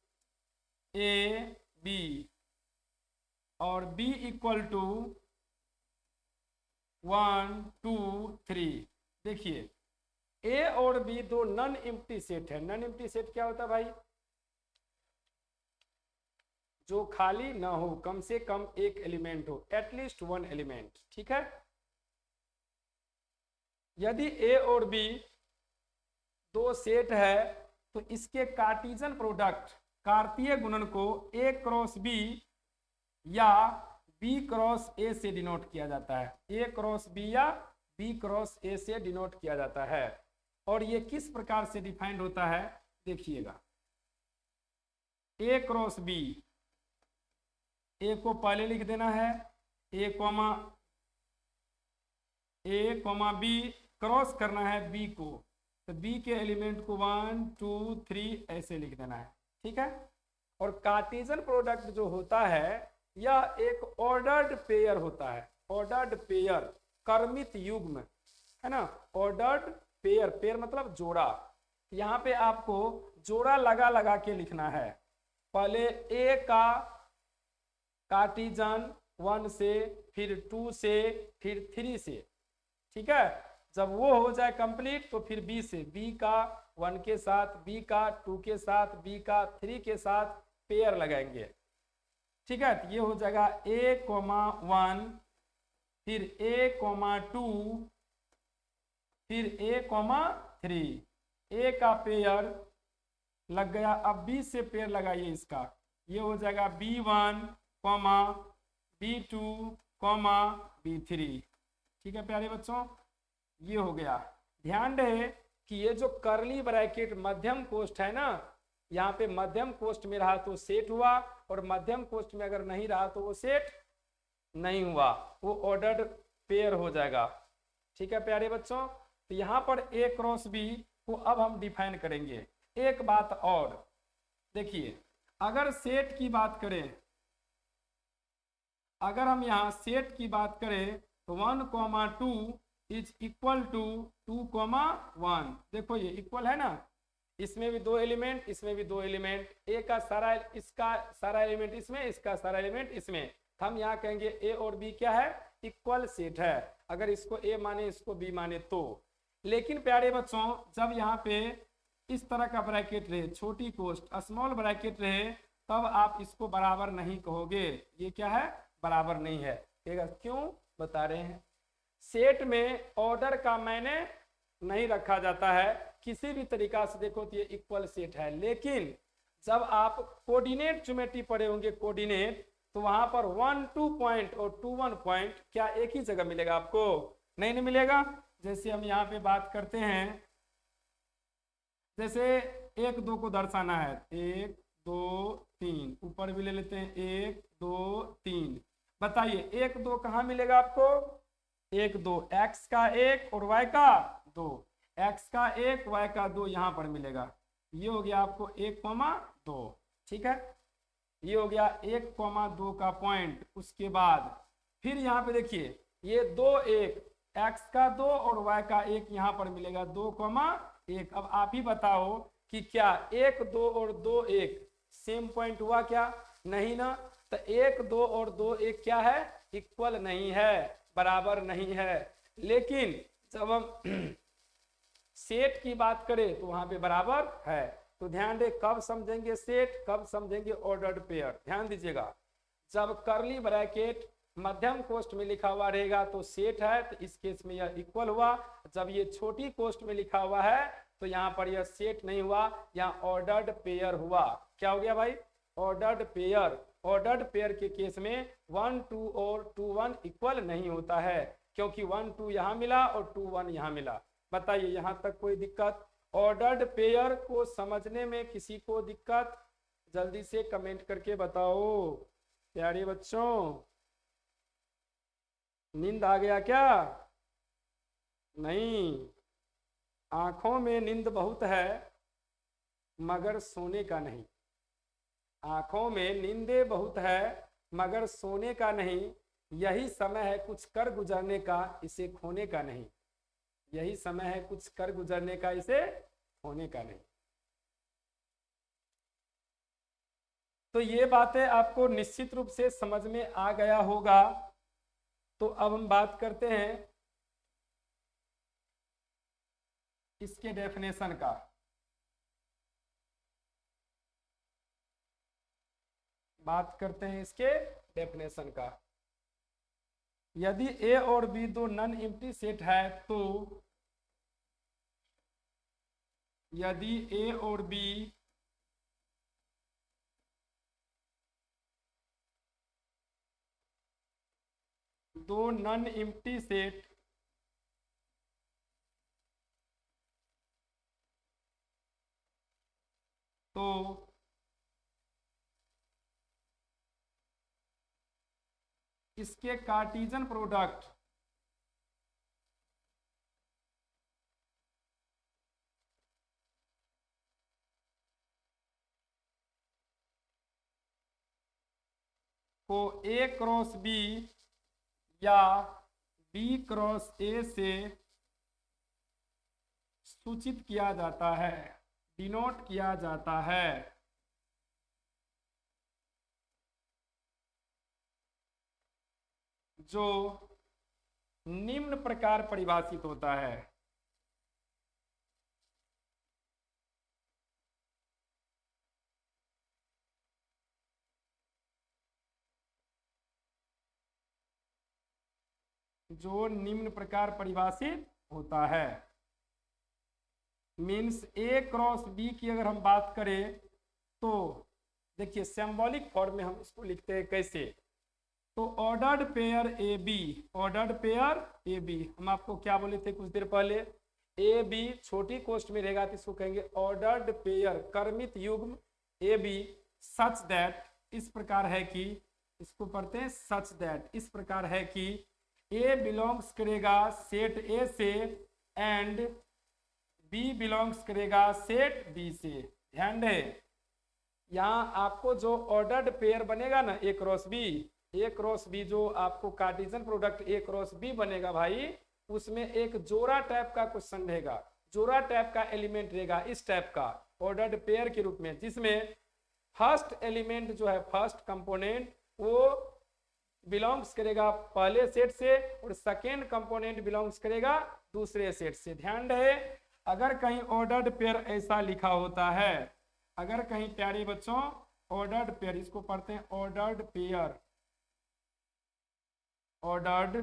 A B और बी इक्वल टू 1 2 3। देखिए ए और बी दो नॉन एम्प्टी सेट है। नॉन एम्प्टी सेट क्या होता है भाई? जो खाली ना हो, कम से कम एक एलिमेंट हो, एटलीस्ट वन एलिमेंट। ठीक है, यदि ए और बी दो सेट है तो इसके कार्टीजन प्रोडक्ट कार्तीय गुणन को ए क्रॉस बी या बी क्रॉस ए से डिनोट किया जाता है। ए क्रॉस बी या बी क्रॉस ए से डिनोट किया जाता है। और ये किस प्रकार से डिफाइंड होता है देखिएगा। ए क्रॉस बी, ए को पहले लिख देना है ए कॉमा बी, क्रॉस करना है बी को, तो बी के एलिमेंट को 1 2 3 ऐसे लिख देना है, ठीक है। और कार्टेशियन प्रोडक्ट जो होता है यह एक ऑर्डर्ड पेयर होता है। ऑर्डर्ड पेयर, क्रमित युग्म, है ना। ऑर्डर्ड पेयर, पेयर मतलब जोड़ा। यहाँ पे आपको जोड़ा लगा लगा के लिखना है। पहले ए का कार्टेशियन 1 से, फिर 2 से, फिर 3 से, ठीक है। जब वो हो जाए कंप्लीट तो फिर बी से, बी का 1 के साथ, बी का 2 के साथ, बी का 3 के साथ पेयर लगाएंगे, ठीक है। तो ये हो जाएगा ए कॉमा 1, फिर ए कॉमा 2, फिर ए कॉमा 3। ए का पेयर लग गया। अब बी से पेयर लगाइए इसका, ये हो जाएगा B1 comma B2 comma B3, ठीक है प्यारे बच्चों, ये हो गया। ध्यान रहे कि ये जो करली ब्रैकेट मध्यम कोष्ठ है ना, यहाँ पे मध्यम कोष्ठ में रहा तो सेट हुआ, और मध्यम कोष्ठ में अगर नहीं रहा तो वो सेट नहीं हुआ, वो ऑर्डर्ड पेयर हो जाएगा, ठीक है प्यारे बच्चों। तो यहाँ पर ए क्रॉस बी को अब हम डिफाइन करेंगे। एक बात और देखिए, अगर सेट की बात करें, अगर हम यहाँ सेट की बात करें तो 1 comma 2 is equal to 2 comma 1। देखो ये इक्वल है ना, इसमें भी 2 एलिमेंट, इसमें भी 2 एलिमेंट, ए का सारा, इसका सारा एलिमेंट इसमें, इसका सारा एलिमेंट इसमें। तो हम यहाँ कहेंगे ए और बी क्या है, इक्वल सेट है, अगर इसको ए माने इसको बी माने तो। लेकिन प्यारे बच्चों जब यहाँ पे इस तरह का ब्रैकेट रहे, छोटी कोष्ठ स्मॉल ब्रैकेट रहे, तब आप इसको बराबर नहीं कहोगे। ये क्या है, बराबर नहीं है। क्यों बता रहे हैं, सेट में ऑर्डर का मायने नहीं रखा जाता है किसी भी तरीका से। देखो तो ये इक्वल सेट है, लेकिन जब आप कोऑर्डिनेट ज्योमेट्री पढ़े होंगे, कोऑर्डिनेट, तो वहां पर 1 2 पॉइंट और 2 1 पॉइंट क्या एक ही जगह मिलेगा आपको? नहीं मिलेगा। जैसे हम यहाँ पे बात करते हैं, जैसे 1 2 को दर्शाना है, 1 2 3, ऊपर भी ले लेते हैं 1 2 3। बताइए 1 2 कहाँ मिलेगा आपको? 1 2 x का 1 और y का 2, x का 1 y का 2 यहाँ पर मिलेगा। ये हो गया आपको 1 कॉमा 2, ठीक है। ये हो गया 1 कॉमा 2 का पॉइंट। उसके बाद फिर यहाँ पे देखिए ये 2 1, x का 2 और y का 1 यहाँ पर मिलेगा 2 कॉमा 1। अब आप ही बताओ कि क्या 1 2 और 2 1 सेम पॉइंट हुआ क्या? नहीं ना। तो 1 2 और 2 1 क्या है? इक्वल नहीं है, बराबर नहीं है। लेकिन जब हम सेट की बात करें तो वहां पे बराबर है। तो ध्यान दे, कब समझेंगे सेट, कब समझेंगे ऑर्डर्ड पेयर। ध्यान दीजिएगा, जब करली ब्रैकेट मध्यम कोष्ठ में लिखा हुआ रहेगा तो सेट है, तो इस केस में यह इक्वल हुआ। जब ये छोटी कोष्ठ में लिखा हुआ है तो यहाँ पर यह सेट नहीं हुआ, यहाँ ऑर्डर्ड पेयर हुआ। क्या हो गया भाई? Ordered pair. ऑर्डर्ड पेयर के केस में 1 2 और 2 1 इक्वल नहीं होता है, क्योंकि 1 2 यहाँ मिला और 2 1 यहाँ मिला। बताइए यहाँ तक कोई दिक्कत? ऑर्डर्ड पेयर को समझने में किसी को दिक्कत? जल्दी से कमेंट करके बताओ प्यारे बच्चों। नींद आ गया क्या? नहीं, आंखों में नींद बहुत है मगर सोने का नहीं। आंखों में नींदे बहुत है मगर सोने का नहीं। यही समय है कुछ कर गुजरने का, इसे खोने का नहीं। यही समय है कुछ कर गुजरने का, इसे खोने का नहीं। तो ये बातें आपको निश्चित रूप से समझ में आ गया होगा। तो अब हम बात करते हैं इसके डेफिनेशन का। बात करते हैं इसके डेफिनेशन का। यदि ए और बी दो नॉन एम्प्टी सेट है तो यदि ए और बी दो नॉन एम्प्टी सेट तो इसके कार्टीजन प्रोडक्ट को ए क्रॉस बी या बी क्रॉस ए से सूचित किया जाता है, डिनोट किया जाता है। जो निम्न प्रकार परिभाषित होता है। जो निम्न प्रकार परिभाषित होता है। मीन्स ए क्रॉस बी की अगर हम बात करें तो देखिए सिंबॉलिक फॉर्म में हम इसको लिखते हैं कैसे, तो ordered pair A B, ordered pair A B, हम आपको क्या बोले थे कुछ देर पहले, ए बी छोटी कोष्ठ में रहेगा तो इसको कहेंगे ऑर्डर्ड पेयर, क्रमित युग्म ए बी सच दैट, इस प्रकार है कि, इसको पढ़ते हैं सच दैट, इस प्रकार है कि ए बिलोंग्स करेगा सेट ए से एंड बी बिलोंग्स करेगा सेट बी से। ध्यान रहे यहाँ आपको जो ऑर्डर्ड पेयर बनेगा ना ए क्रॉस बी जो आपको Cartesian product A cross B बनेगा भाई, उसमें एक जोड़ा टाइप का क्वेश्चन रहेगा, जोड़ा टाइप का एलिमेंट रहेगा इस टाइप का ऑर्डर्ड पेयर के रूप में, जिसमें फर्स्ट एलिमेंट जो है फर्स्ट कंपोनेंट वो बिलोंग्स करेगा पहले सेट से और सेकेंड कंपोनेंट बिलोंग्स करेगा दूसरे सेट से। ध्यान रहे अगर कहीं ऑर्डर्ड पेयर ऐसा लिखा होता है, अगर कहीं प्यारे बच्चों ऑर्डर्ड पेयर, इसको पढ़ते हैं ordered pair, ordered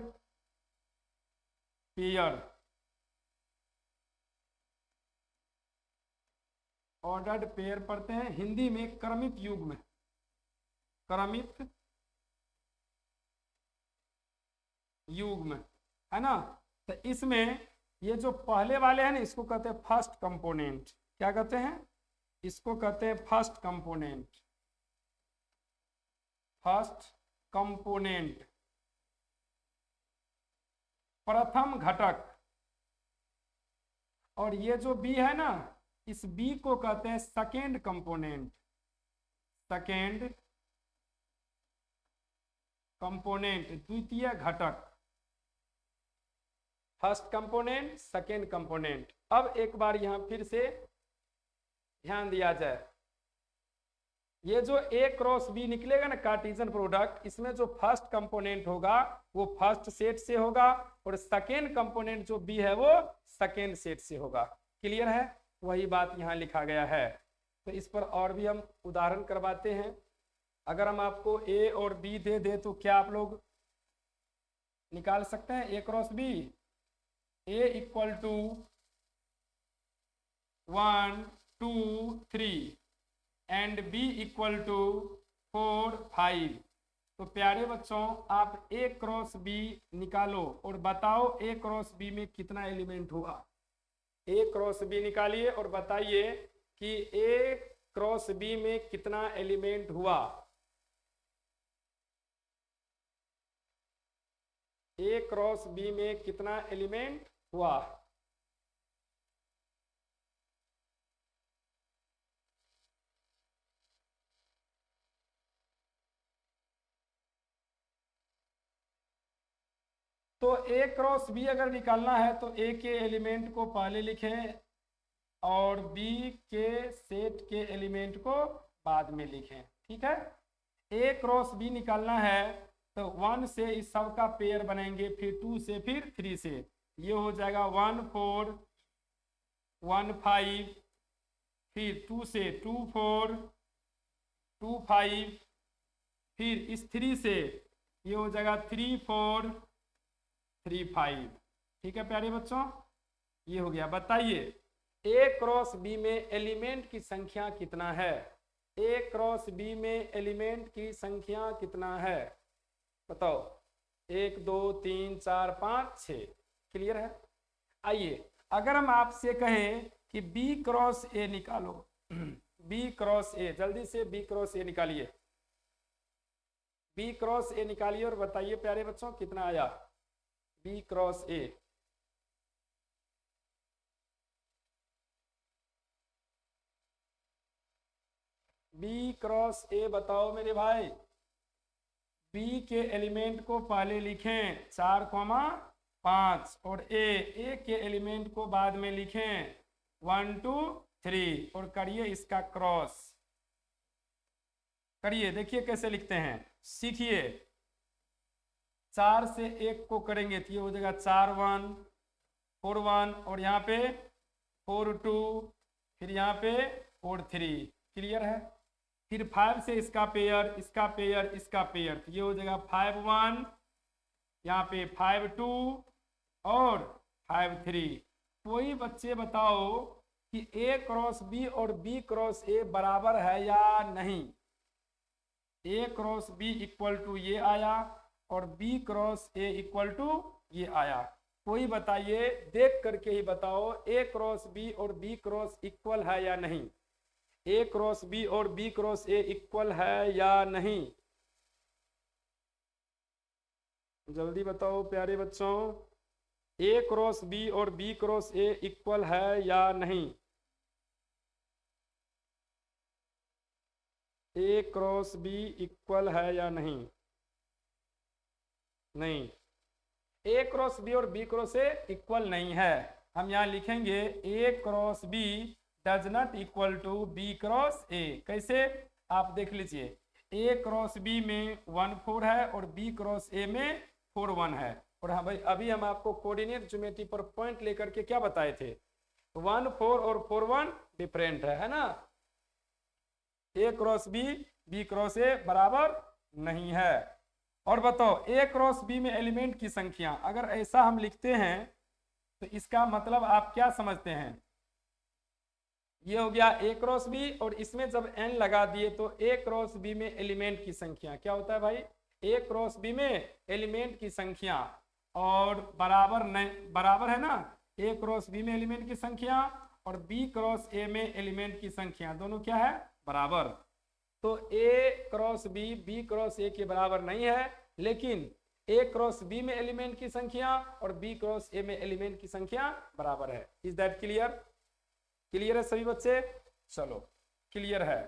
pair, ordered pair पढ़ते हैं हिंदी में क्रमित युग्म, क्रमित युग्म है ना। तो इसमें ये जो पहले वाले हैं ना इसको कहते हैं फर्स्ट कंपोनेंट, क्या कहते हैं, इसको कहते हैं फर्स्ट कंपोनेंट, फर्स्ट कंपोनेंट, प्रथम घटक। और ये जो बी है ना इस बी को कहते हैं सेकेंड कंपोनेंट, सेकेंड कंपोनेंट, द्वितीय घटक, फर्स्ट कंपोनेंट सेकेंड कंपोनेंट। अब एक बार यहां फिर से ध्यान दिया जाए, ये जो ए क्रॉस बी निकलेगा ना कार्टेशियन प्रोडक्ट, इसमें जो फर्स्ट कंपोनेंट होगा वो फर्स्ट सेट से होगा और सेकेंड कंपोनेंट जो बी है वो सेकेंड सेट से होगा। क्लियर है, वही बात यहाँ लिखा गया है। तो इस पर और भी हम उदाहरण करवाते हैं। अगर हम आपको ए और बी दे दे तो क्या आप लोग निकाल सकते हैं A cross B, A equal to 1 2 3 and B equal to 4 5। तो प्यारे बच्चों आप ए क्रॉस बी निकालो और बताओ ए क्रॉस बी में कितना एलिमेंट हुआ। ए क्रॉस बी निकालिए और बताइए कि ए क्रॉस बी में कितना एलिमेंट हुआ। ए क्रॉस बी में कितना एलिमेंट हुआ। तो ए क्रॉस बी अगर निकालना है तो ए के एलिमेंट को पहले लिखें और बी के सेट के एलिमेंट को बाद में लिखें। ठीक है, ए क्रॉस बी निकालना है तो 1 से इस सब का पेयर बनेंगे, फिर 2 से, फिर 3 से, ये हो जाएगा 1 4 1 5, फिर 2 से 2 4 2 5, फिर इस 3 से ये हो जाएगा 3 4 3 5। ठीक है प्यारे बच्चों, ये हो गया। बताइए ए क्रॉस बी में एलिमेंट की संख्या कितना है? ए क्रॉस बी में एलिमेंट की संख्या कितना है? बताओ। 1 2 3 4 5 6। क्लियर है? आइए, अगर हम आपसे कहें कि बी क्रॉस ए निकालो, बी क्रॉस ए, जल्दी से बी क्रॉस ए निकालिए। बी क्रॉस ए निकालिए और बताइए प्यारे बच्चों कितना आया B cross A. B cross A बताओ मेरे भाई। बी के एलिमेंट को पहले लिखें 4,5 और ए के एलिमेंट को बाद में लिखें 1 2 3 और करिए इसका क्रॉस। करिए, देखिए कैसे लिखते हैं, सीखिए। 4 से 1 को करेंगे तो ये हो जाएगा 4 1 4 1 और यहाँ पे 4 2 फिर यहाँ पे 4 3। क्लियर है? फिर 5 से इसका पेयर, इसका पेयर, इसका पेयर, तो ये हो जाएगा 5 1, यहाँ पे 5 2 और 5 3। कोई बच्चे बताओ कि ए क्रॉस बी और बी क्रॉस ए बराबर है या नहीं? A cross B equal to ये आया और B cross A equal to ये आया। कोई बताइए, देख करके ही बताओ, ए क्रॉस बी और बी क्रॉस इक्वल है या नहीं? ए क्रॉस बी और बी क्रॉस ए इक्वल है या नहीं? जल्दी बताओ प्यारे बच्चों, ए क्रॉस बी और बी क्रॉस ए इक्वल है या नहीं? ए क्रॉस बी इक्वल है या नहीं? नहीं, ए क्रॉस बी और बी क्रॉस ए इक्वल नहीं है। हम यहाँ लिखेंगे A cross B does not equal to B cross A. कैसे? आप देख लीजिए, ए क्रॉस बी में 1 4 है और बी क्रॉस ए में 4 1 है। और हाँ भाई, अभी हम आपको कोऑर्डिनेट ज्योमेट्री पर पॉइंट लेकर के क्या बताए थे, 1 4 और 4 1 डिफरेंट है ना? A cross B B cross A बराबर नहीं है। और बताओ, ए क्रॉस बी में एलिमेंट की संख्या, अगर ऐसा हम लिखते हैं तो इसका मतलब आप क्या समझते हैं? ये हो गया ए क्रॉस बी और इसमें जब एन लगा दिए तो ए क्रॉस बी में एलिमेंट की संख्या क्या होता है भाई? ए क्रॉस बी में एलिमेंट की संख्या और बराबर नहीं, बराबर है ना? ए क्रॉस बी में एलिमेंट की संख्या और बी क्रॉस ए में एलिमेंट की संख्या दोनों क्या है? बराबर। तो A cross B B cross A के बराबर नहीं है, लेकिन ए क्रॉस बी में एलिमेंट की संख्या और बी क्रॉस ए में एलिमेंट की संख्या बराबर है। Is that clear? क्लियर है सभी बच्चे? चलो, क्लियर है।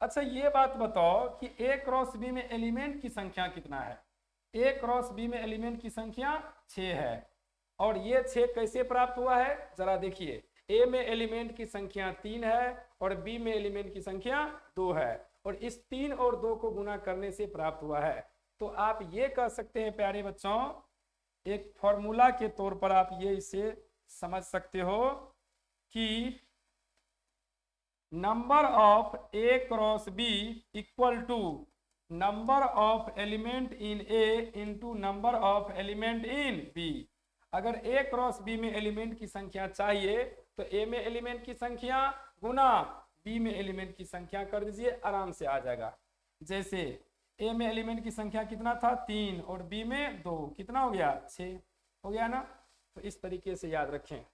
अच्छा, ये बात बताओ कि ए क्रॉस बी में एलिमेंट की संख्या कितना है? ए क्रॉस बी में एलिमेंट की संख्या 6 है। और ये 6 कैसे प्राप्त हुआ है? जरा देखिए, ए में एलिमेंट की संख्या 3 है और बी में एलिमेंट की संख्या 2 है और इस 3 और 2 को गुना करने से प्राप्त हुआ है। तो आप ये कह सकते हैं प्यारे बच्चों, एक फॉर्मूला के तौर पर आप ये इसे समझ सकते हो कि number of A cross B equal to number of element in A into number of element in B. अगर ए क्रॉस बी में एलिमेंट की संख्या चाहिए तो ए में एलिमेंट की संख्या गुना बी में एलिमेंट की संख्या कर दीजिए, आराम से आ जाएगा। जैसे ए में एलिमेंट की संख्या कितना था? 3 और बी में 2, कितना हो गया? 6 हो गया ना? तो इस तरीके से याद रखें,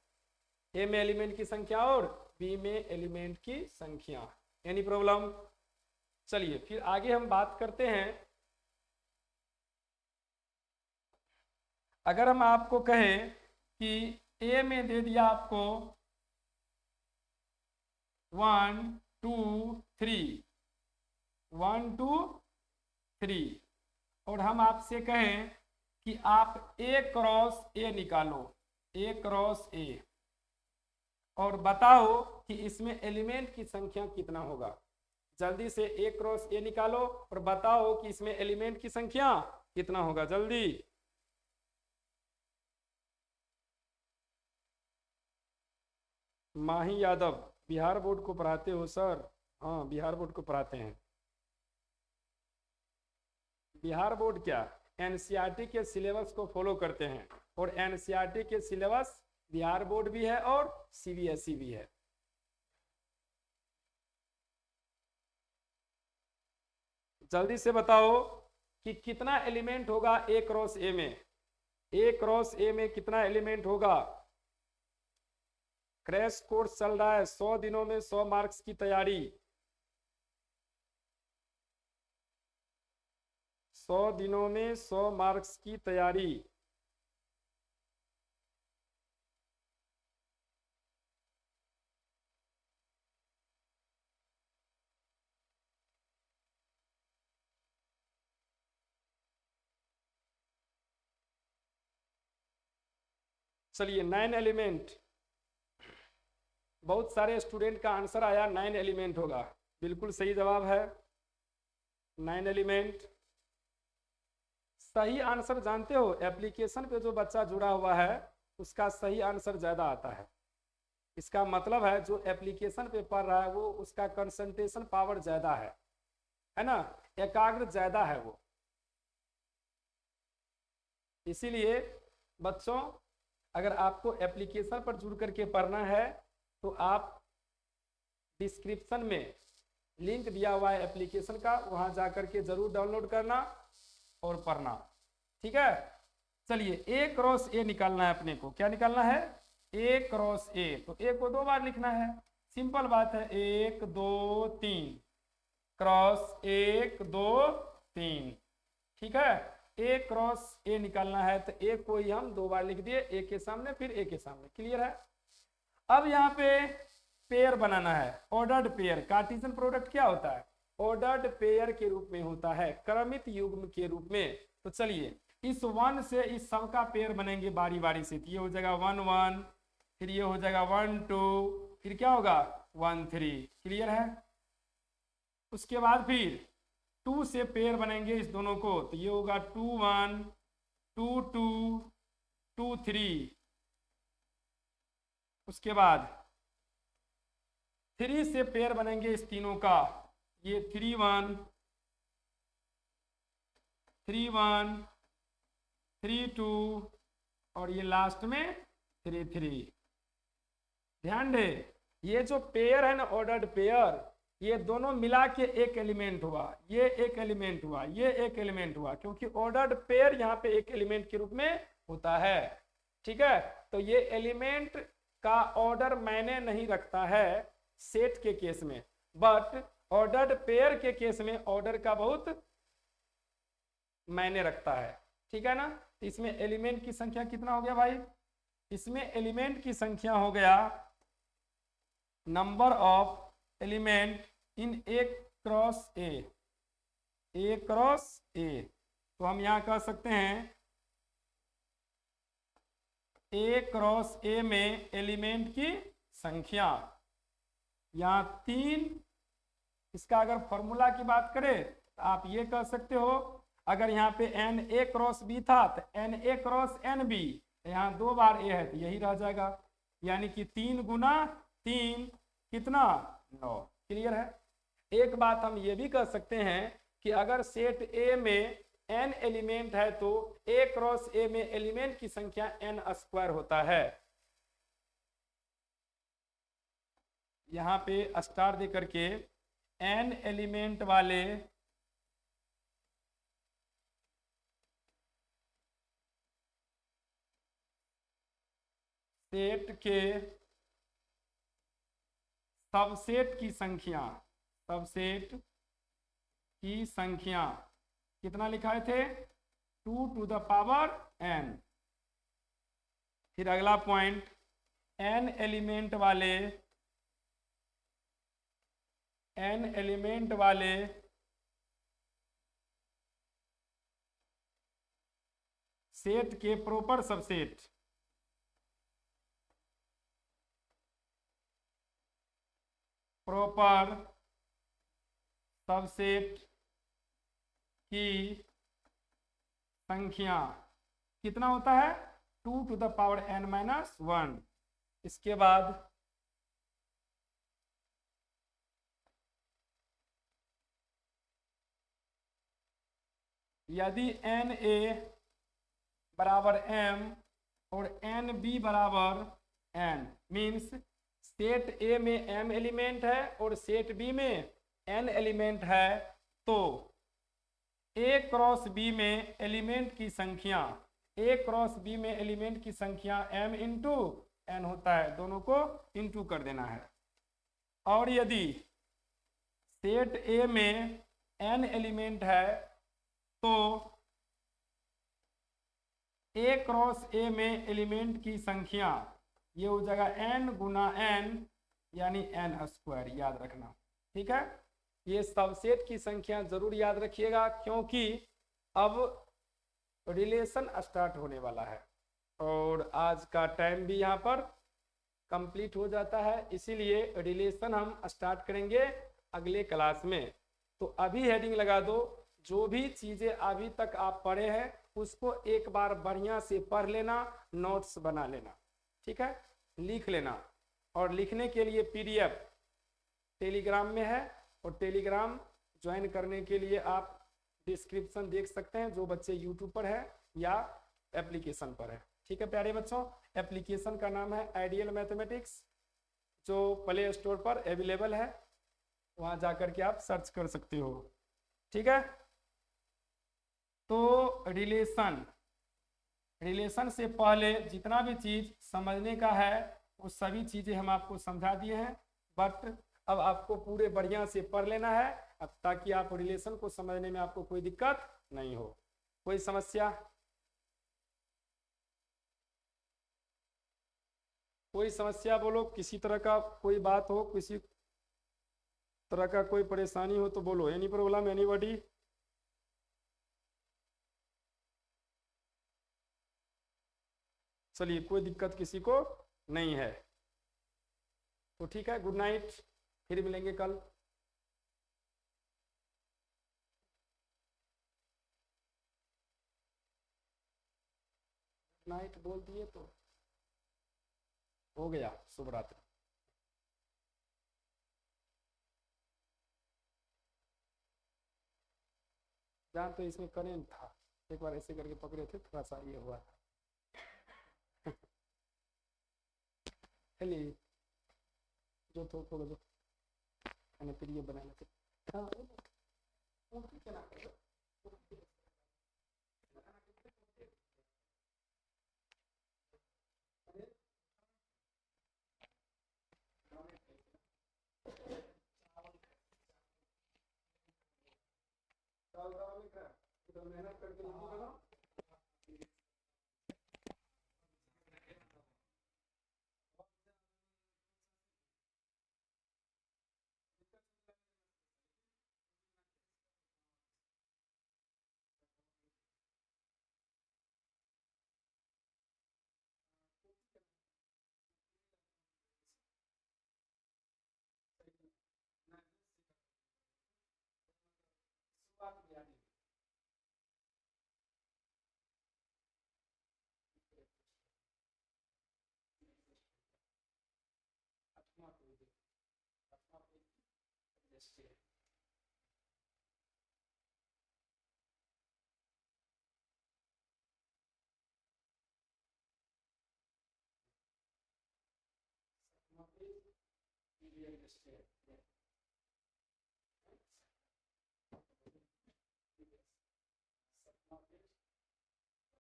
ए में एलिमेंट की संख्या और बी में एलिमेंट की संख्या। Any problem? चलिए फिर आगे हम बात करते हैं। अगर हम आपको कहें कि ए में दे दिया आपको 1 2 3 1 2 3 और हम आपसे कहें कि आप ए क्रॉस ए निकालो, ए क्रॉस ए, और बताओ कि इसमें एलिमेंट की संख्या कितना होगा। जल्दी से ए क्रॉस ए निकालो और बताओ कि इसमें एलिमेंट की संख्या कितना होगा, जल्दी। माही यादव, बिहार बोर्ड को पढ़ाते हो सर? हाँ, बिहार बोर्ड को पढ़ाते हैं। बिहार बोर्ड क्या, एनसीईआरटी के सिलेबस को फॉलो करते हैं और एनसीईआरटी के सिलेबस बिहार बोर्ड भी है और सीबीएसई भी है। जल्दी से बताओ कि कितना एलिमेंट होगा ए क्रॉस ए में। ए क्रॉस ए में कितना एलिमेंट होगा। क्रैश कोर्स चल रहा है, 100 दिनों में 100 मार्क्स की तैयारी। 100 दिनों में 100 मार्क्स की तैयारी। चलिए 9 एलिमेंट, बहुत सारे स्टूडेंट का आंसर आया 9 एलिमेंट होगा। बिल्कुल सही जवाब है 9 एलिमेंट। सही आंसर जानते हो, एप्लीकेशन पे जो बच्चा जुड़ा हुआ है उसका सही आंसर ज़्यादा आता है। इसका मतलब है जो एप्लीकेशन पे पढ़ रहा है वो उसका कंसंट्रेशन पावर ज़्यादा है ना, एकाग्र ज़्यादा है वो। इसीलिए बच्चों अगर आपको एप्लीकेशन पर जुड़ करके पढ़ना है तो आप डिस्क्रिप्शन में लिंक दिया हुआ है एप्लीकेशन का, वहां जा करके जरूर डाउनलोड करना और पढ़ना, ठीक है। चलिए ए क्रॉस ए निकालना है अपने को। क्या निकालना है, ए क्रॉस ए। तो ए को 2 बार लिखना है, सिंपल बात है, 1 2 3 क्रॉस 1 2 3, ठीक है। ए क्रॉस ए निकालना है तो ए को ही हम 2 बार लिख दिए, ए के सामने फिर ए के सामने, क्लियर है। अब यहाँ पे पेयर बनाना है, ऑर्डर्ड पेयर। कार्टेशियन प्रोडक्ट क्या होता है, ऑर्डर्ड पेयर के रूप में होता है, क्रमित युग्म के रूप में। तो चलिए इस 1 से इस सब का पेयर बनेंगे बारी बारी से। ये हो जाएगा 1 1, फिर ये हो जाएगा 1 2, फिर क्या होगा 1 3, क्लियर है। उसके बाद फिर 2 से पेयर बनेंगे इस दोनों को, तो ये होगा 2 1 2 2 2 3। उसके बाद 3 से पेयर बनेंगे इस तीनों का, ये 3 1 3 1 3 2 और ये लास्ट में 3 3। ध्यान दे, ये जो पेयर है ना ऑर्डर्ड पेयर, ये दोनों मिला के एक एलिमेंट हुआ, ये एक एलिमेंट हुआ, ये एक एलिमेंट हुआ, क्योंकि ऑर्डर्ड पेयर यहाँ पे एक एलिमेंट के रूप में होता है, ठीक है। तो ये एलिमेंट का ऑर्डर मैंने नहीं रखता है सेट के केस में, बट ऑर्डर्ड पेयर के केस में ऑर्डर का बहुत मैंने रखता है, ठीक है ना। तो इसमें एलिमेंट की संख्या कितना हो गया भाई, इसमें एलिमेंट की संख्या हो गया number of element in A cross A, A cross ए। तो हम यहां कह सकते हैं ए क्रॉस ए में एलिमेंट की संख्या, यहां 3। इसका अगर फॉर्मूला की बात करें तो आप ये कह सकते हो, अगर यहाँ पे एन ए क्रॉस बी था तो N A cross N B, यहाँ 2 बार ए है तो यही रह जाएगा, यानी कि 3 गुना 3 कितना 9, क्लियर है। एक बात हम ये भी कह सकते हैं कि अगर सेट ए में n एलिमेंट है तो ए क्रॉस ए में एलिमेंट की संख्या n स्क्वायर होता है। यहाँ पे स्टार दे करके n एलिमेंट वाले सेट के सबसेट की संख्या, सबसेट की संख्या कितना लिखाए थे 2 टू द पावर n। फिर अगला पॉइंट, n एलिमेंट वाले सेट के प्रॉपर सबसेट, प्रॉपर सबसेट की संख्या कितना होता है 2 to the power n minus 1। इसके बाद यदि n a बराबर m और n b बराबर n मीन्स सेट ए में m एलिमेंट है और सेट बी में n एलिमेंट है, तो a क्रॉस b में एलिमेंट की संख्या m इंटू n होता है, दोनों को इंटू कर देना है। और यदि सेट ए में n एलिमेंट है तो a क्रॉस a में एलिमेंट की संख्या ये हो जाएगा n गुना n यानी n स्क्वायर, याद रखना। ठीक है, ये सबसेट की संख्या जरूर याद रखिएगा, क्योंकि अब रिलेशन स्टार्ट होने वाला है और आज का टाइम भी यहाँ पर कंप्लीट हो जाता है, इसीलिए रिलेशन हम स्टार्ट करेंगे अगले क्लास में। तो अभी हेडिंग लगा दो, जो भी चीज़ें अभी तक आप पढ़े हैं उसको एक बार बढ़िया से पढ़ लेना, नोट्स बना लेना, ठीक है, लिख लेना। और लिखने के लिए PDF टेलीग्राम में है, और टेलीग्राम ज्वाइन करने के लिए आप डिस्क्रिप्शन देख सकते हैं, जो बच्चे यूट्यूब पर है या एप्लीकेशन पर है। ठीक है प्यारे बच्चों, एप्लीकेशन का नाम है आइडियल मैथमेटिक्स, जो प्ले स्टोर पर अवेलेबल है, वहाँ जाकर के आप सर्च कर सकते हो। ठीक है, तो रिलेशन से पहले जितना भी चीज़ समझने का है वो सभी चीज़ें हम आपको समझा दिए हैं, बट अब आपको पूरे बढ़िया से पढ़ लेना है, अब ताकि आप रिलेशन को समझने में आपको कोई दिक्कत नहीं हो। कोई समस्या, बोलो, किसी तरह का कोई बात हो, किसी तरह का कोई परेशानी हो तो बोलो। Any problem, anybody? चलिए, कोई दिक्कत किसी को नहीं है तो ठीक है, गुड नाइट, फिर मिलेंगे कल। नाइट बोल दिए तो हो गया, शुभ रात्रि। जान तो इसमें करेंट था, एक बार ऐसे करके पकड़े थे, थोड़ा सा ये हुआ था। चलिए, जो थोड़ा जो मैंने फिर ये बनाना थे। हाँ, मेहनत करके लिखिएगा ना।